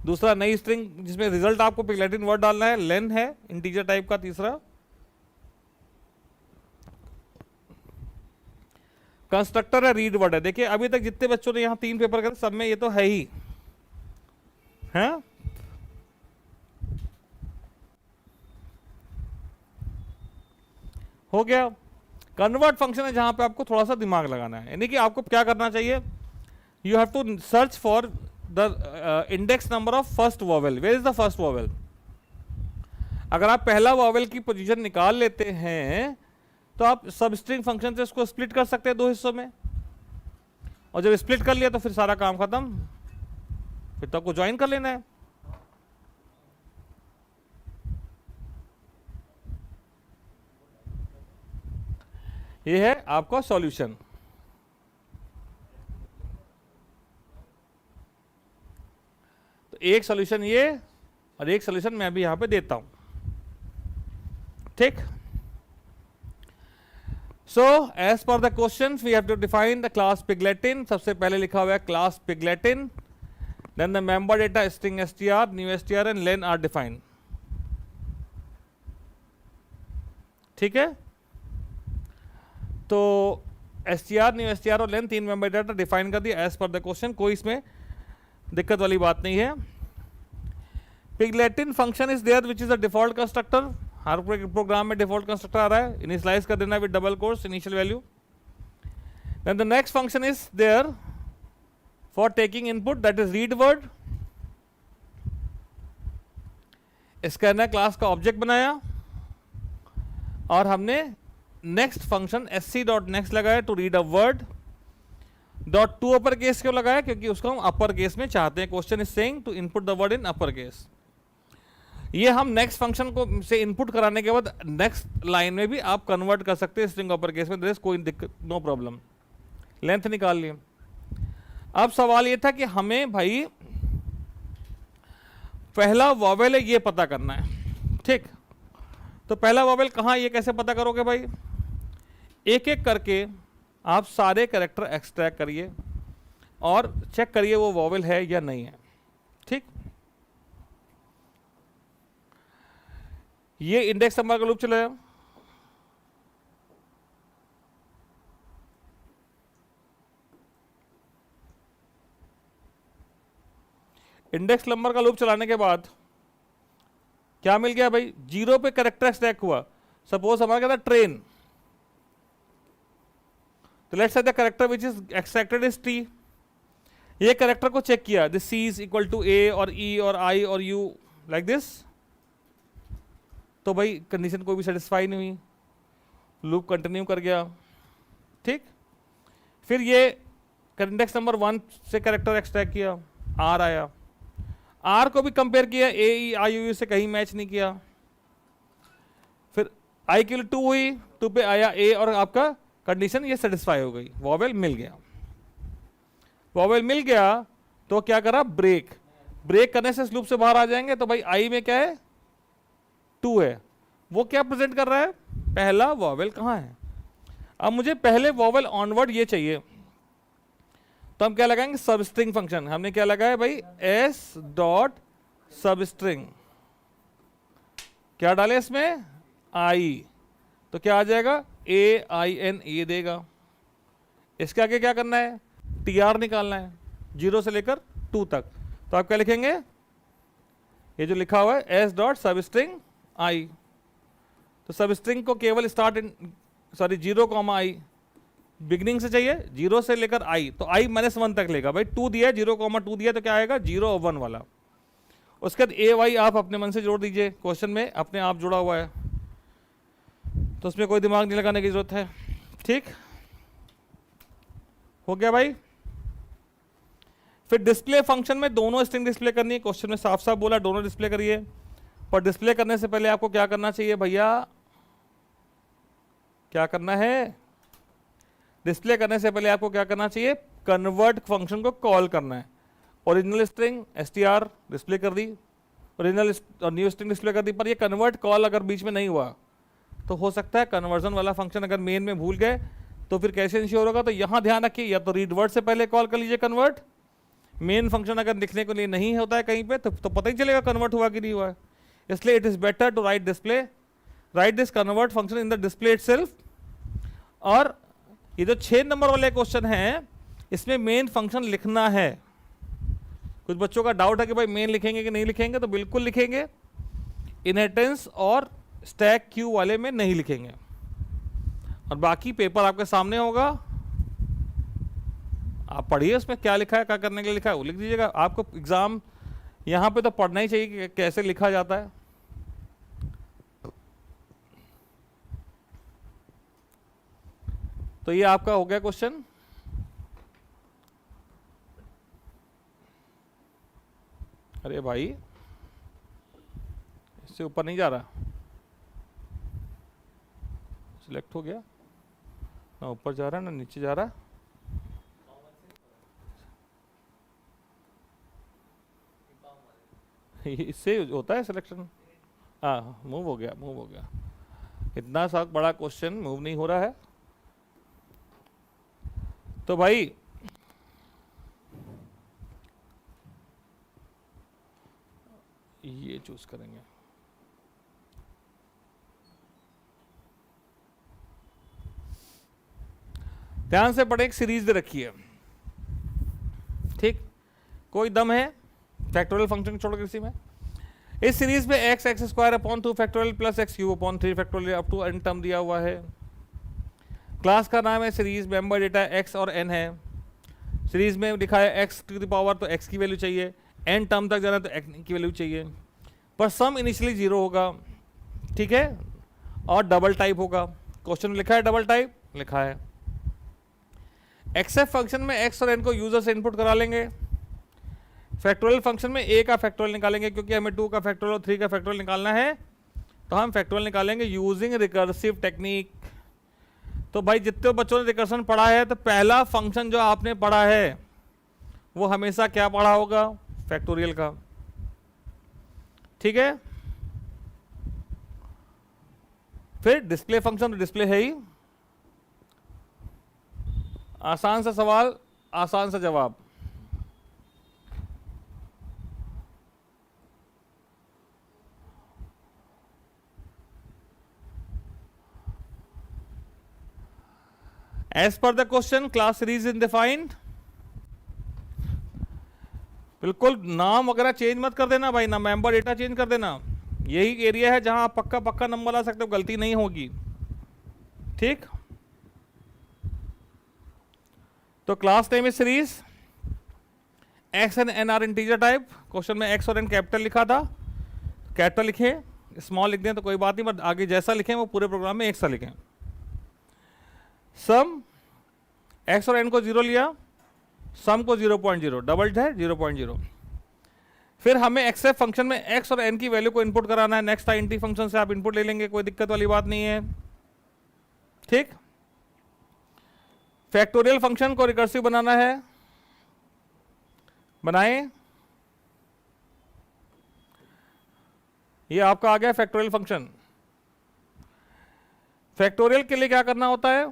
दूसरा नई स्ट्रिंग जिसमें रिजल्ट आपको पिगलेटिन वर्ड डालना है, लेन है इंटीजर टाइप का, तीसरा कंस्ट्रक्टर है, रीड वर्ड है। देखिए अभी तक जितने बच्चों ने यहां 3 पेपर करे सब में ये तो है ही है। हो गया। कन्वर्ट फंक्शन है जहां पे आपको थोड़ा सा दिमाग लगाना है, यानी कि आपको क्या करना चाहिए, you have to search for the index number of first vowel. Where is the first vowel. अगर आप पहला वॉवेल की पोजीशन निकाल लेते हैं तो आप सब स्ट्रिंग फंक्शन से उसको स्प्लिट कर सकते हैं दो हिस्सों में, और जब स्प्लिट कर लिया तो फिर सारा काम खत्म, फिर तो आपको ज्वाइन कर लेना है। ये है आपका सॉल्यूशन। तो एक सॉल्यूशन ये और एक सॉल्यूशन मैं भी यहां पे देता हूं, ठीक। So as per the question we have to define the class pig latin. सबसे पहले लिखा हुआ है class pig latin, then the member data string str, new str and len are defined, ठीक है। तो str, न्यू str और len तीन मेंबर डेटा डिफाइन कर दिया एज पर द क्वेश्चन, कोई इसमें दिक्कत वाली बात नहीं है। Pig latin function is there which is a default constructor, हर प्रोग्राम में डिफॉल्ट कंस्ट्रक्टर आ रहा है, इनिशियलाइज कर देना with double quotes initial value. Then the next function is there for taking input, that is read word. Scanner class का object बनाया और हमने नेक्स्ट फंक्शन sc.next लगाया to read a word. Dot to upper case क्यों लगाया, क्योंकि उसको हम अपर केस में चाहते हैं। Question is saying to input the word in upper case. ये हम नेक्स्ट फंक्शन को से इनपुट कराने के बाद नेक्स्ट लाइन में भी आप कन्वर्ट कर सकते हैं स्ट्रिंग अपर केस में, देयर इज कोई दिक्कत, नो प्रॉब्लम। लेंथ निकाल लिए। अब सवाल ये था कि हमें भाई पहला वॉवेल है ये पता करना है, ठीक। तो पहला वॉवेल कहाँ, ये कैसे पता करोगे भाई, एक एक करके आप सारे कैरेक्टर एक्सट्रैक्ट करिए और चेक करिए वो वॉवेल है या नहीं है, ठीक। ये इंडेक्स नंबर का लूप चलाया, इंडेक्स नंबर का लूप चलाने के बाद क्या मिल गया भाई, जीरो पे कैरेक्टर एक्सट्रैक्ट हुआ। सपोज हमारा क्या था ट्रेन, तो let's say the character which is extracted is T. ये कैरेक्टर को चेक किया, this C is equal to A और ई और आई और यू लाइक दिस, तो भाई कंडीशन कोई भी सेटिस्फाई नहीं हुई, लूप कंटिन्यू कर गया, ठीक। फिर ये इंडेक्स नंबर 1 से कैरेक्टर एक्सट्रैक्ट किया, आर आया, आर को भी कंपेयर किया, ए ई आई यू से कहीं मैच नहीं किया। फिर आई की 2 हुई, 2 पे आया ए और आपका कंडीशन ये सेटिस्फाई हो गई, वॉवेल मिल गया। वॉवेल मिल गया तो क्या करा, ब्रेक। ब्रेक करने से लूप से बाहर आ जाएंगे, तो भाई आई में क्या है 2 है, वो क्या प्रेजेंट कर रहा है, पहला वॉवेल कहाँ है। अब मुझे पहले वॉवेल ऑनवर्ड ये चाहिए, तो हम क्या लगाएंगे, सब स्ट्रिंग फंक्शन। हमने क्या लगाया भाई, एस डॉट सब स्ट्रिंग, क्या डाले इसमें, आई, तो क्या आ जाएगा, ए आई एन, ये देगा। इसके आगे क्या करना है, टी आर निकालना है 0 से लेकर 2 तक। तो आप क्या लिखेंगे, ये जो लिखा हुआ है एस डॉट सब स्ट्रिंग आई, तो सब स्ट्रिंग को केवल स्टार्ट इन 0, आई बिगनिंग से चाहिए, 0 से लेकर आई, तो आई -1 तक लेगा भाई। 2 दिया, 0,2 दिया, तो क्या आएगा 0 और 1 वाला। उसके बाद ए वाई आप अपने मन से जोड़ दीजिए, क्वेश्चन में अपने आप जुड़ा हुआ है, तो उसमें कोई दिमाग नहीं लगाने की जरूरत है, ठीक हो गया भाई। फिर डिस्प्ले फंक्शन में दोनों स्ट्रिंग डिस्प्ले करनी है, क्वेश्चन में साफ साफ बोला दोनों डिस्प्ले करिए। पर डिस्प्ले करने से पहले आपको क्या करना चाहिए भैया, क्या करना है, डिस्प्ले करने से पहले आपको क्या करना चाहिए, कन्वर्ट फंक्शन को कॉल करना है। ओरिजिनल स्ट्रिंग str डिस्प्ले कर दी, ओरिजिनल और न्यू स्ट्रिंग डिस्प्ले कर दी, पर ये कन्वर्ट कॉल अगर बीच में नहीं हुआ तो हो सकता है कन्वर्जन वाला फंक्शन अगर मेन में भूल गए तो फिर कैसे इंश्योर होगा। तो यहां ध्यान रखिए, या तो रीड वर्ड से पहले कॉल कर लीजिए कन्वर्ट, मेन फंक्शन अगर लिखने के लिए नहीं होता है कहीं पे तो पता ही चलेगा कन्वर्ट हुआ कि नहीं हुआ है। इसलिए it is better to write display, write this convert function in the display itself. और ये जो 6 नंबर वाले क्वेश्चन हैं इसमें मेन फंक्शन लिखना है। कुछ बच्चों का डाउट है कि भाई मेन लिखेंगे कि नहीं लिखेंगे, तो बिल्कुल लिखेंगे, इनहेरिटेंस और स्टैक क्यू वाले में नहीं लिखेंगे। और बाकी पेपर आपके सामने होगा, आप पढ़िए उसमें क्या लिखा है, क्या करने के लिए लिखा है वो लिख दीजिएगा। आपको एग्जाम यहाँ पे तो पढ़ना ही चाहिए कि कैसे लिखा जाता है, तो ये आपका हो गया क्वेश्चन। अरे भाई इससे ऊपर नहीं जा रहा, सिलेक्ट हो गया ना, ऊपर जा रहा है ना नीचे जा रहा है। इससे होता है सिलेक्शन। हाँ मूव हो गया, मूव हो गया। इतना सा बड़ा क्वेश्चन मूव नहीं हो रहा है। तो भाई ये चूज करेंगे। ध्यान से पढ़े, एक सीरीज दे रखी है, ठीक, कोई दम है फैक्टोरियल फंक्शन छोड़ के इसी में। इस सीरीज में x x square upon 2 factorial plus x cube upon 3 factorial up to n term दिया हुआ है। क्लास का नाम है सीरीज, मेंबर डेटा एक्स और एन है। सीरीज में लिखा है एक्स टू द पावर, तो एक्स की वैल्यू चाहिए, एन टर्म तक जाना तो एक्स की वैल्यू चाहिए, पर सम इनिशियली 0 होगा, ठीक है, और डबल टाइप होगा। क्वेश्चन में लिखा है डबल टाइप, लिखा है। एक्सएफ फंक्शन में एक्स और एन को यूजर से इनपुट करा लेंगे। फैक्टोरियल फंक्शन में ए का फैक्टोरियल निकालेंगे, क्योंकि हमें 2 का फैक्टोरियल और 3 का फैक्टोरियल निकालना है, तो हम फैक्टोरियल निकालेंगे यूजिंग रिकर्सिव टेक्निक। तो भाई जितने बच्चों ने रिकर्सन पढ़ा है, तो पहला फंक्शन जो आपने पढ़ा है वो हमेशा क्या पढ़ा होगा, फैक्टोरियल का, ठीक है। फिर डिस्प्ले फंक्शन, तो डिस्प्ले है ही, आसान सा सवाल आसान सा जवाब। As per the question class series is defined. बिल्कुल नाम वगैरह चेंज मत कर देना भाई, ना मेंबर डेटा चेंज कर देना। यही एरिया है जहां आप पक्का पक्का नंबर ला सकते हो, गलती नहीं होगी, ठीक। तो class name is series, x and n are integer type. Question में एक्स और एन कैपिटल लिखा था, कैपिटल लिखे, स्मॉल लिख दें तो कोई बात नहीं, बट आगे जैसा लिखें वो पूरे प्रोग्राम में एक सा लिखें। सम, एक्स और एन को 0 लिया, सम को 0.0, डबल है 0.0। फिर हमें एक्सएफ फंक्शन में एक्स और एन की वैल्यू को इनपुट कराना है। नेक्स्ट आईएनटी फंक्शन से आप इनपुट ले लेंगे, कोई दिक्कत वाली बात नहीं है, ठीक। फैक्टोरियल फंक्शन को रिकर्सिव बनाना है, बनाएं। ये आपका आ गया फैक्टोरियल फंक्शन। फैक्टोरियल के लिए क्या करना होता है,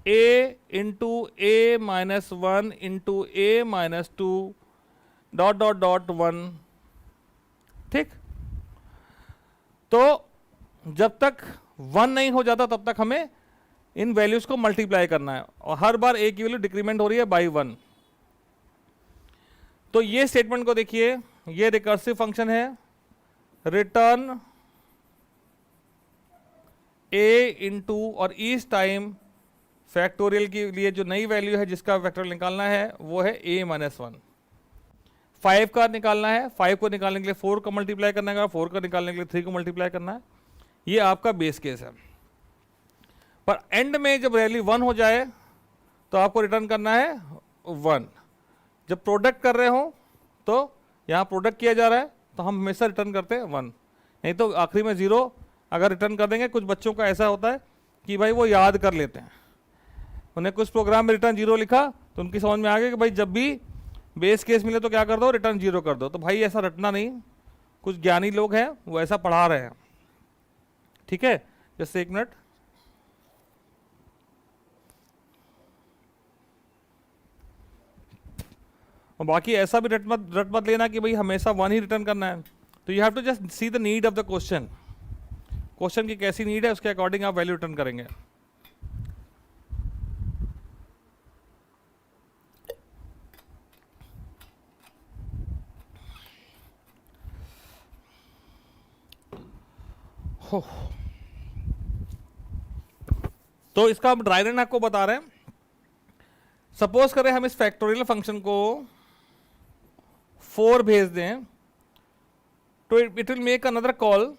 a into A minus 1 into A minus 2 dot dot dot 1, ठीक। तो जब तक 1 नहीं हो जाता तब तक हमें इन वैल्यूज को मल्टीप्लाई करना है, और हर बार a की वैल्यू डिक्रीमेंट हो रही है बाई 1। तो ये स्टेटमेंट को देखिए, ये रिकर्सिव फंक्शन है, रिटर्न a इंटू, और इस टाइम फैक्टोरियल के लिए जो नई वैल्यू है जिसका फैक्टोरियल निकालना है वो है a माइनस 1। 5 का निकालना है, 5 को निकालने के लिए 4 का मल्टीप्लाई करना है, 4 का निकालने के लिए 3 को मल्टीप्लाई करना है। ये आपका बेस केस है। पर एंड में जब वैल्यू 1 हो जाए तो आपको रिटर्न करना है 1। जब प्रोडक्ट कर रहे हो तो यहाँ प्रोडक्ट किया जा रहा है तो हम हमेशा रिटर्न करते हैं 1, नहीं तो आखिरी में 0 अगर रिटर्न कर देंगे। कुछ बच्चों का ऐसा होता है कि भाई वो याद कर लेते हैं, उन्हें कुछ प्रोग्राम में रिटर्न 0 लिखा तो उनकी समझ में आ गया कि भाई जब भी बेस केस मिले तो क्या कर दो, रिटर्न 0 कर दो। तो भाई ऐसा रटना नहीं, कुछ ज्ञानी लोग हैं वो ऐसा पढ़ा रहे हैं, ठीक है। जैसे 1 मिनट, और बाकी ऐसा भी रट मत लेना कि भाई हमेशा 1 ही रिटर्न करना है। तो you have to just see the need of the question, question की कैसी नीड है उसके अकॉर्डिंग आप वैल्यू रिटर्न करेंगे। तो इसका हम ड्राई रन आपको बता रहे हैं। सपोज करें हम इस फैक्टोरियल फंक्शन को 4 भेज दें तो it will make another call.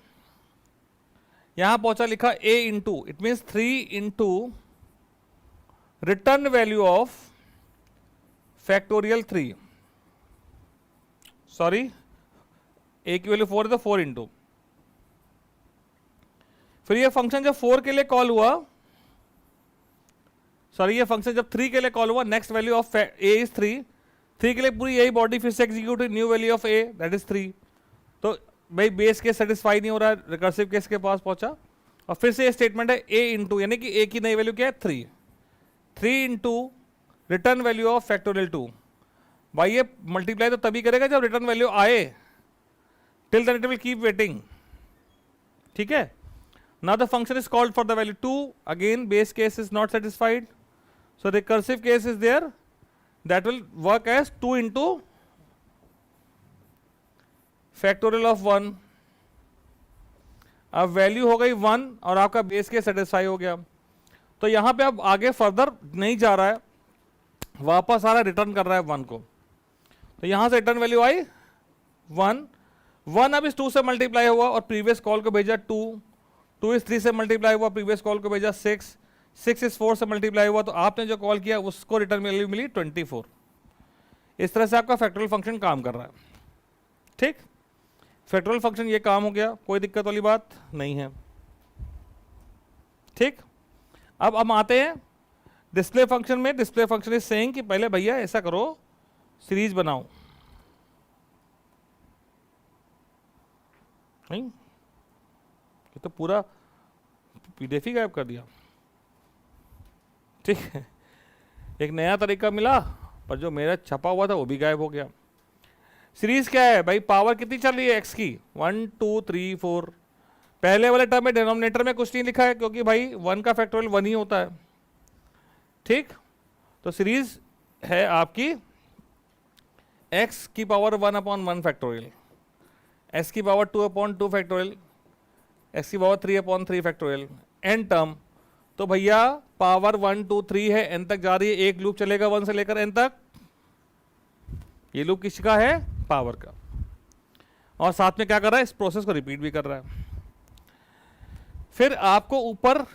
यहां पहुंचा लिखा a into, it means 3 into return value of factorial 3, sorry A की वैल्यू 4 है तो 4 इंटू, फिर ये फंक्शन जब 4 के लिए कॉल हुआ, सॉरी ये फंक्शन जब 3 के लिए कॉल हुआ, next value of A is 3, 3 के लिए पूरी यही बॉडी फिर से एग्जीक्यूट हुई, new value of A that is 3। तो भाई बेस केस सेटिस्फाई नहीं हो रहा है, रिकर्सिव केस के पास पहुंचा, और फिर से ये स्टेटमेंट है ए इंटू, यानी कि ए की नई वैल्यू क्या है 3, 3 into return value of factorial 2। भाई ये मल्टीप्लाई तो तभी करेगा जब रिटर्न वैल्यू आए, till then it will keep waiting, ठीक है। Now the function is called for the value 2, again base case is not satisfied, so recursive case is there that will work as 2 into factorial of 1। अब value हो गई 1 और आपका base case satisfy हो गया, तो यहां पे अब आगे फर्दर नहीं जा रहा है, वापस आ रहा है, रिटर्न कर रहा है 1 को। तो यहां से रिटर्न वैल्यू आई 1, 1 अब इस 2 से मल्टीप्लाई हुआ और प्रीवियस कॉल को भेजा 2, 2 इस 3 से मल्टीप्लाई हुआ, प्रीवियस कॉल को भेजा 6, 6 इस 4 से मल्टीप्लाई हुआ, तो आपने जो कॉल किया उसको रिटर्न वैल्यू मिली 24। इस तरह से आपका फैक्टोरियल फंक्शन काम कर रहा है, ठीक। फैक्टोरियल फंक्शन ये काम हो गया, कोई दिक्कत वाली बात नहीं है, ठीक। अब हम आते हैं डिस्प्ले फंक्शन में। डिस्प्ले फंक्शन इज सेइंग कि पहले भैया ऐसा करो, सीरीज बनाओ, नहीं ये तो पूरा पीडीएफ ही गायब कर दिया, ठीक है। एक नया तरीका मिला, पर जो मेरा छपा हुआ था वो भी गायब हो गया। सीरीज क्या है भाई, पावर कितनी चल रही है एक्स की, 1 2 3 4। पहले वाले टर्म में डिनोमिनेटर में कुछ नहीं लिखा है, क्योंकि भाई 1 का फैक्टोरियल 1 ही होता है, ठीक। तो सीरीज है आपकी x की पावर 1/1 फैक्टोरियल, x की पावर 2/2 फैक्टोरियल, x की पावर 3/3 फैक्टोरियल, एन टर्म। तो भैया पावर 1 2 3 है, एन तक जा रही है, एक लूप चलेगा 1 से लेकर एन तक। ये लूप किसका है, पावर का, और साथ में क्या कर रहा है, इस प्रोसेस को रिपीट भी कर रहा है। फिर आपको ऊपर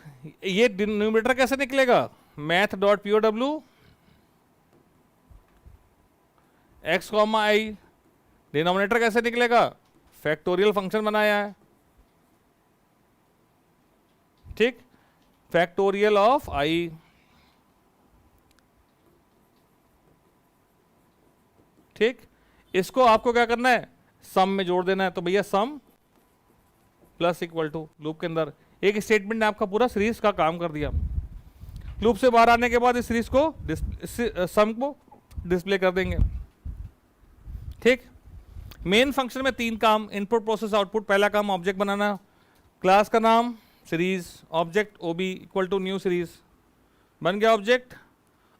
ये डिनोमिनेटर कैसे निकलेगा, math dot POW X comma I. Denominator कैसे निकलेगा, फैक्टोरियल फंक्शन बनाया है, ठीक, फैक्टोरियल ऑफ आई, ठीक। इसको आपको क्या करना है, सम में जोड़ देना है। तो भैया सम प्लस इक्वल टू, लूप के अंदर एक स्टेटमेंट ने आपका पूरा सीरीज का काम कर दिया। लूप से बाहर आने के बाद इस सीरीज को सम को डिस्प्ले कर देंगे, ठीक। मेन फंक्शन में 3 काम, इनपुट प्रोसेस आउटपुट। पहला काम ऑब्जेक्ट बनाना, क्लास का नाम series, object ob equal to new series, बन गया ऑब्जेक्ट।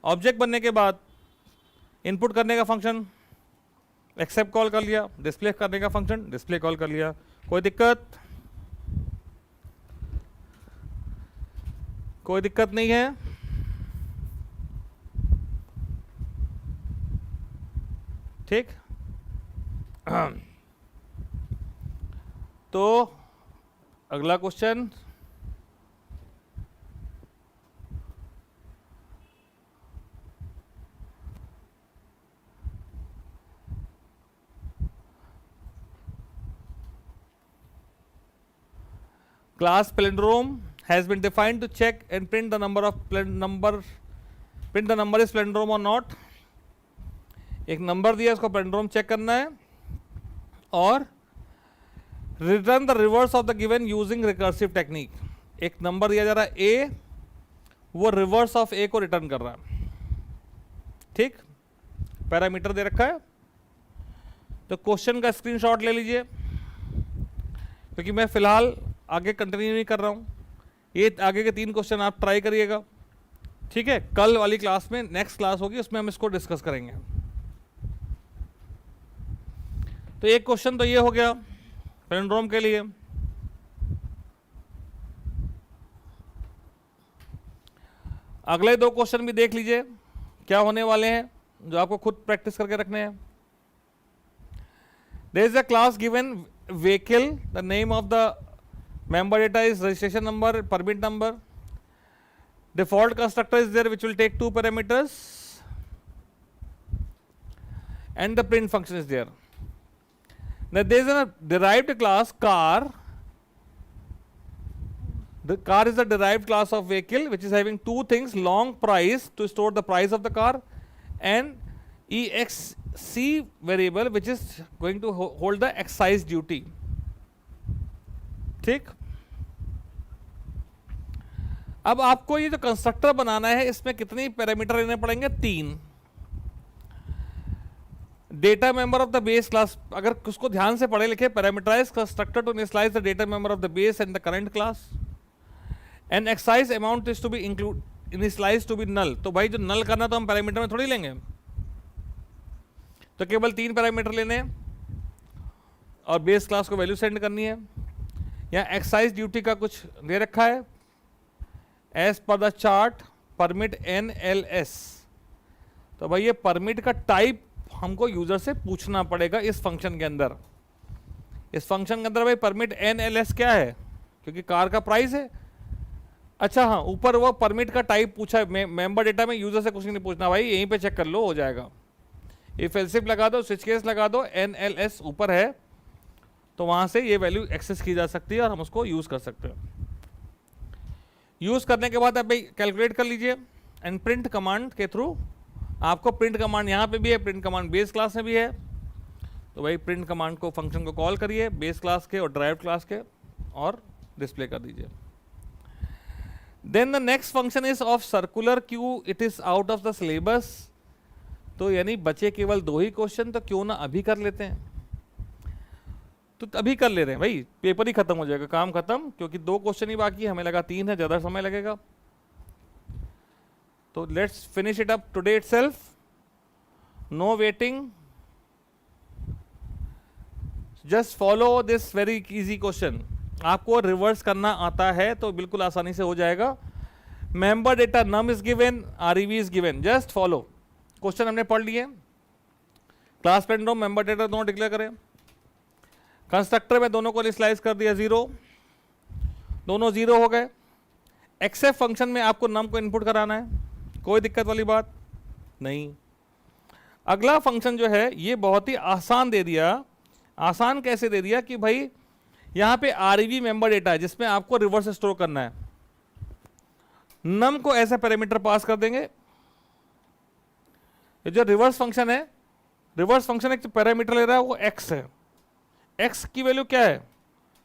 ऑब्जेक्ट बनने के बाद इनपुट करने का फंक्शन एक्सेप्ट कॉल कर लिया, डिस्प्ले करने का फंक्शन डिस्प्ले कॉल कर लिया। कोई दिक्कत, कोई दिक्कत नहीं है, ठीक। तो अगला question, class palindrome has been defined to check and print the number is palindrome or not। एक नंबर दिया, इसको पैलिंड्रोम चेक करना है, और return the reverse of the given using recursive technique. एक नंबर दिया जा रहा है ए, वो रिवर्स ऑफ ए को रिटर्न कर रहा है, ठीक। पैरामीटर दे रखा है, तो क्वेश्चन का स्क्रीनशॉट ले लीजिए, क्योंकि मैं फिलहाल आगे कंटिन्यू नहीं कर रहा हूं। ये आगे के 3 क्वेश्चन आप ट्राई करिएगा, ठीक है। कल वाली क्लास में, नेक्स्ट क्लास होगी, उसमें हम इसको डिस्कस करेंगे। तो एक क्वेश्चन तो ये हो गया पैलिंड्रोम के लिए। अगले 2 क्वेश्चन भी देख लीजिए क्या होने वाले हैं, जो आपको खुद प्रैक्टिस करके रखने हैं। There is a class given vehicle, the name of the member data is registration number, permit number, Default constructor is there which will take 2 parameters, and the print function is there. Now there is a derived class car. The car is a derived class of vehicle which is having two things: long price to store the price of the car, and exc variable which is going to hold the excise duty. ठीक, अब आपको ये जो constructor बनाना है इसमें कितनी parameter लेने पड़ेंगे? 3. Data member of the base class, अगर उसको ध्यान से पढ़े लिखे, parameterise constructor to initialise the data member of the base and the current class, and excise amount is to be include initialise to be null. तो भाई जो नल करना तो हम पैरामीटर में थोड़ी लेंगे, तो केवल 3 पैरामीटर लेने और बेस क्लास को वैल्यू सेंड करनी है. यहाँ एक्साइज ड्यूटी का कुछ दे रखा है, as per the chart permit NLS. तो भाई ये परमिट का टाइप हमको यूजर से पूछना पड़ेगा इस फंक्शन के अंदर. इस फंक्शन के अंदर भाई परमिट NLS क्या है, क्योंकि कार का प्राइस है. अच्छा हाँ, ऊपर वो परमिट का टाइप पूछा है. मेंबर डेटा में यूजर से कुछ नहीं पूछना भाई, यहीं पे चेक कर लो, हो जाएगा. इफ एल्स इफ लगा दो, स्विच केस लगा दो, NLS ऊपर है तो वहां से ये वैल्यू एक्सेस की जा सकती है और हम उसको यूज कर सकते हैं. यूज करने के बाद आप भाई कैलकुलेट कर लीजिए, एंड प्रिंट कमांड के थ्रू आपको प्रिंट कमांड यहाँ पे भी है, प्रिंट कमांड बेस क्लास में भी है. तो भाई प्रिंट कमांड को फंक्शन को कॉल करिए बेस क्लास के और ड्राइव क्लास के और डिस्प्ले कर दीजिए. Then the next function is of circular queue, it is out of the syllabus. तो यानी बचे केवल 2 ही क्वेश्चन, तो क्यों ना अभी कर लेते हैं. तो अभी कर ले रहे हैं भाई, पेपर ही खत्म हो जाएगा, काम खत्म, क्योंकि 2 क्वेश्चन ही बाकी है, हमें लगा 3 है, ज्यादा समय लगेगा. तो let's finish it up today itself, no waiting, just follow this very easy question. आपको रिवर्स करना आता है तो बिल्कुल आसानी से हो जाएगा. Member data num is given, REV is given, just follow. Question हमने पढ़ लिए. क्लास पेंडोम मेंबर डेटा दोनों डिक्लेयर करें. कंस्ट्रक्टर में दोनों को इनिशियलाइज कर दिया 0, दोनों 0 हो गए. एक्सेप्ट फंक्शन में आपको नम को इनपुट कराना है, कोई दिक्कत वाली बात नहीं. अगला फंक्शन जो है ये बहुत ही आसान दे दिया. आसान कैसे दे दिया कि भाई यहां पे REV मेंबर डेटा है जिसमें आपको रिवर्स स्टोर करना है. नम को ऐसा पैरामीटर पास कर देंगे. ये जो रिवर्स फंक्शन है, रिवर्स फंक्शन एक पैरामीटर ले रहा है वो x है. x की वैल्यू क्या है,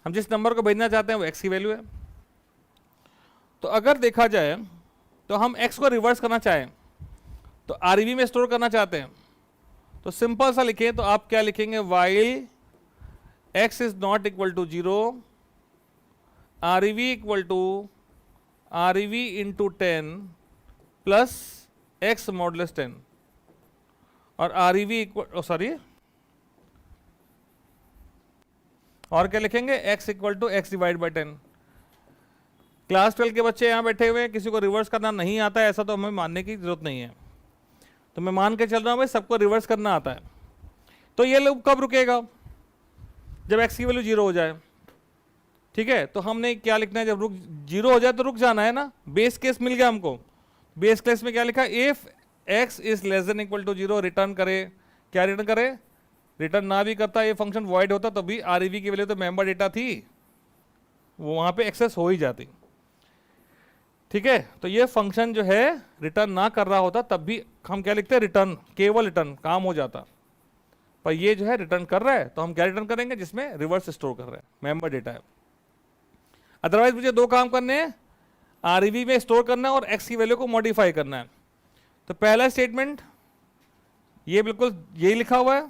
हम जिस नंबर को भेजना चाहते हैं वो x की वैल्यू है. तो अगर देखा जाए तो हम x को रिवर्स करना चाहें तो REV में स्टोर करना चाहते हैं तो सिंपल सा लिखें. तो आप क्या लिखेंगे, while x is not equal to 0, REV equal to REV into 10 plus x modulus 10, और REV इक्वल सॉरी और क्या लिखेंगे, x equal to x divide by 10. Class 12 के बच्चे यहाँ बैठे हुए हैं, किसी को रिवर्स करना नहीं आता है ऐसा तो हमें मानने की जरूरत नहीं है. तो मैं मान के चल रहा हूँ भाई सबको रिवर्स करना आता है. तो ये लूप कब रुकेगा, जब x की वैल्यू 0 हो जाए. ठीक है, तो हमने क्या लिखना है, जब 0 हो जाए तो रुक जाना है ना. बेस केस मिल गया हमको. बेस केस में क्या लिखा, if x is less than equal to 0 return करे. क्या रिटर्न करे, रिटर्न ना भी करता ये फंक्शन वॉइड होता तो भी REV की वैल्यू तो मेंबर डेटा थी, वो वहां पे एक्सेस हो ही जाती. ठीक है, तो ये फंक्शन जो है रिटर्न ना कर रहा होता तब भी हम क्या लिखते हैं, रिटर्न, केवल रिटर्न, काम हो जाता. पर ये जो है रिटर्न कर रहा है तो हम क्या रिटर्न करेंगे, जिसमें रिवर्स स्टोर कर रहे हैं, मेंबर डेटा है. अदरवाइज मुझे 2 काम करने हैं, REV में स्टोर करना है और x की वैल्यू को मॉडिफाई करना है. तो पहला स्टेटमेंट ये बिल्कुल यही लिखा हुआ है,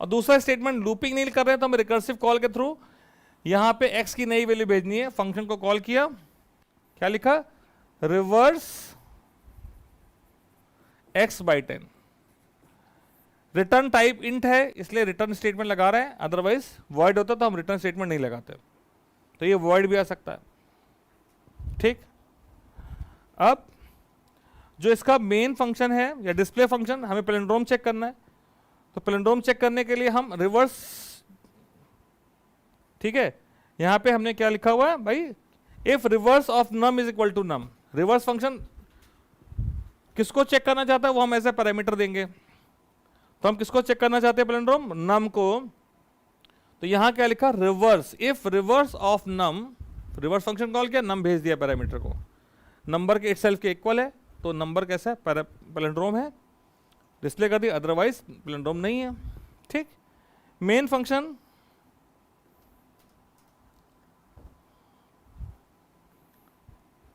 और दूसरा स्टेटमेंट लूपिंग नहीं कर रहे हैं तो हम रिकर्सिव कॉल के थ्रू यहां पे x की नई वैल्यू भेजनी है. फंक्शन को कॉल किया, क्या लिखा, reverse x by 10. Return type int है इसलिए रिटर्न स्टेटमेंट लगा रहे हैं, अदरवाइज वॉइड होता तो हम रिटर्न स्टेटमेंट नहीं लगाते. तो ये वॉइड भी आ सकता है. ठीक, अब जो इसका मेन फंक्शन है या डिस्प्ले फंक्शन, हमें पैलिंड्रोम चेक करना है. तो पैलिंड्रोम चेक करने के लिए हम रिवर्स, ठीक है, यहां पे हमने क्या लिखा हुआ है भाई, if reverse of num is equal to num, reverse function किसको चेक करना चाहता है वो हम ऐसे पैरामीटर देंगे। तो हम किसको चेक करना चाहते हैं पैलिंड्रोम, नम को। तो यहां क्या लिखा, reverse, if reverse of num, reverse function call किया, नम भेज दिया पैरामीटर को, नंबर के इटसेल्फ के इक्वल है तो नंबर कैसा है, पैलिंड्रोम है, डिस्प्ले कर दिया, अदरवाइज पैलिंड्रोम नहीं है। ठीक, मेन फंक्शन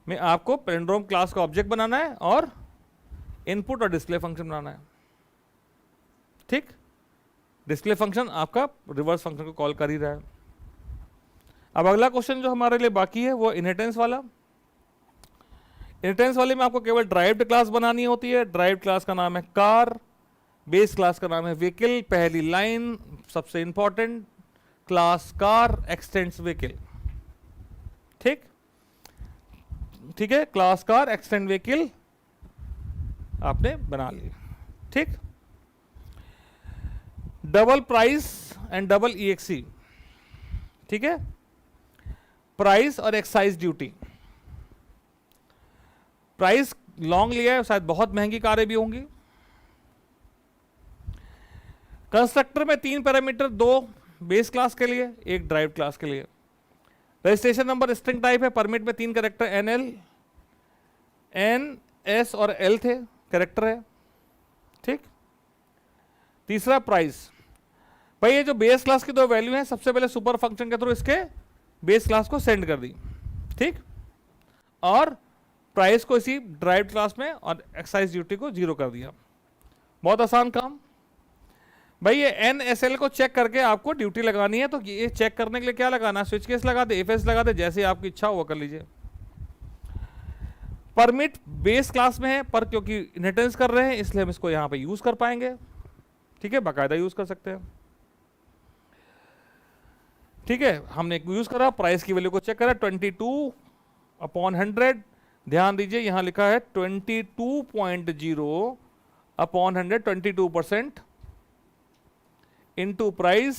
में आपको पैलिंड्रोम क्लास का ऑब्जेक्ट बनाना है और इनपुट और डिस्प्ले फंक्शन बनाना है। ठीक, डिस्प्ले फंक्शन आपका रिवर्स फंक्शन को कॉल कर ही रहा है। अब अगला क्वेश्चन जो हमारे लिए बाकी है वो इनहेरिटेंस वाला। इनहेरिटेंस वाले में आपको केवल ड्राइव्ड क्लास बनानी होती है। ड्राइव्ड क्लास का नाम है कार, बेस क्लास का नाम है व्हीकल। पहली लाइन सबसे important, class car x tends vehicle. ठीक, ठीक है, क्लास कार एक्सटेंड व्हीकल आपने बना ली। ठीक, double price and double EXE. ठीक है, प्राइस और एक्साइज ड्यूटी। प्राइस लॉन्ग लिया है, शायद बहुत महंगी कारें भी होंगी। कंस्ट्रक्टर में 3 पैरामीटर, 2 बेस क्लास के लिए, 1 ड्राइव क्लास के लिए। रजिस्ट्रेशन नंबर स्ट्रिंग टाइप है। परमिट में 3 कैरेक्टर एनएल, एन, एस और एल थे कैरेक्टर है। ठीक, तीसरा प्राइस। भाई ये जो बेस क्लास की 2 वैल्यू है, सबसे पहले सुपर फंक्शन के थ्रू इसके बेस क्लास को सेंड कर दी। ठीक, और प्राइस को इसी ड्राइव क्लास में और एक्साइज ड्यूटी को 0 कर दिया। बहुत आसान काम। भाई ये एन एस एल को चेक करके आपको ड्यूटी लगानी है, तो ये चेक करने के लिए क्या लगाना है, स्विच केस लगा दे, एफ एस लगा दे, जैसे आपकी इच्छा हो कर लीजिए। परमिट बेस क्लास में है, पर क्योंकि इनहेरिटेंस कर रहे हैं इसलिए हम इसको यहां पे यूज कर पाएंगे। ठीक है, बाकायदा यूज कर सकते हैं। ठीक है, हमने यूज करा, प्राइस की वैल्यू को चेक करा 22/100। ध्यान दीजिए यहां लिखा है 22.0/100, 22% इनटू प्राइस।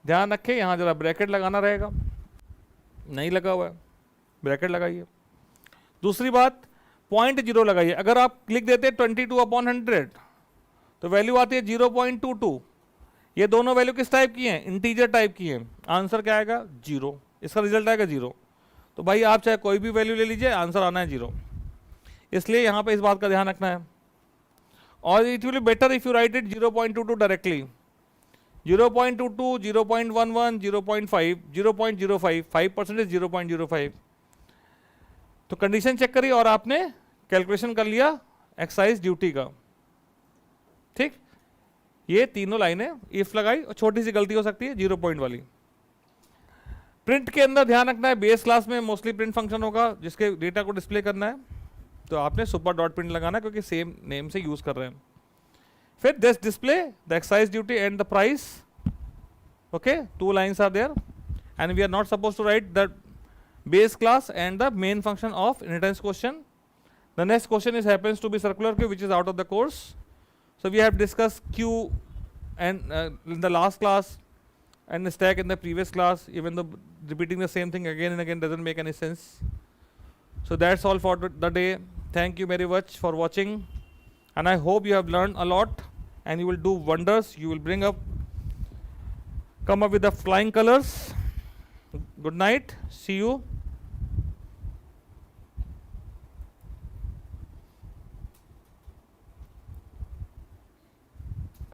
ध्यान रखें यहां जरा ब्रैकेट लगाना रहेगा, नहीं लगा हुआ है, ब्रैकेट लगाइए। दूसरी बात, 0.0 लगाइए। अगर आप लिख देते 22/100 तो वैल्यू आती है 0.22। ये दोनों वैल्यू किस टाइप की हैं, इंटीजर टाइप की हैं। आंसर क्या आएगा, 0। इसका रिजल्ट आएगा 0। तो भाई आप चाहे कोई भी वैल्यू ले लीजिए, आंसर आना है 0। इसलिए यहां पे इस बात का ध्यान रखना है। और it will be better if you right it 0.22 directly. 0.22, 0.11, 0.5, 0.05, 5% 0.05। तो कंडीशन चेक करी और आपने कैलकुलेशन कर लिया एक्साइज ड्यूटी का। ठीक, ये तीनों लाइनें इफ लगाई और छोटी सी गलती हो सकती है 0 पॉइंट वाली। प्रिंट के अंदर ध्यान रखना है, बेस क्लास में मोस्टली प्रिंट फंक्शन होगा जिसके डेटा को डिस्प्ले करना है, तो आपने सुपर डॉट प्रिंट लगाना है क्योंकि सेम नेम से यूज कर रहे हैं। फिर this display the excise duty and the price. Okay, 2 lines are there and we are not suppose to write the base class and the main function of inheritance question. The next question is happens to be circular queue, which is out of the course. So we have discussed queue and in the last class and stack in the previous class, even though repeating the same thing again and again doesn't make any sense. So that's all for the day. Thank you very much for watching and I hope you have learned a lot and you will do wonders. You will come up with the flying colors. Good night, see you.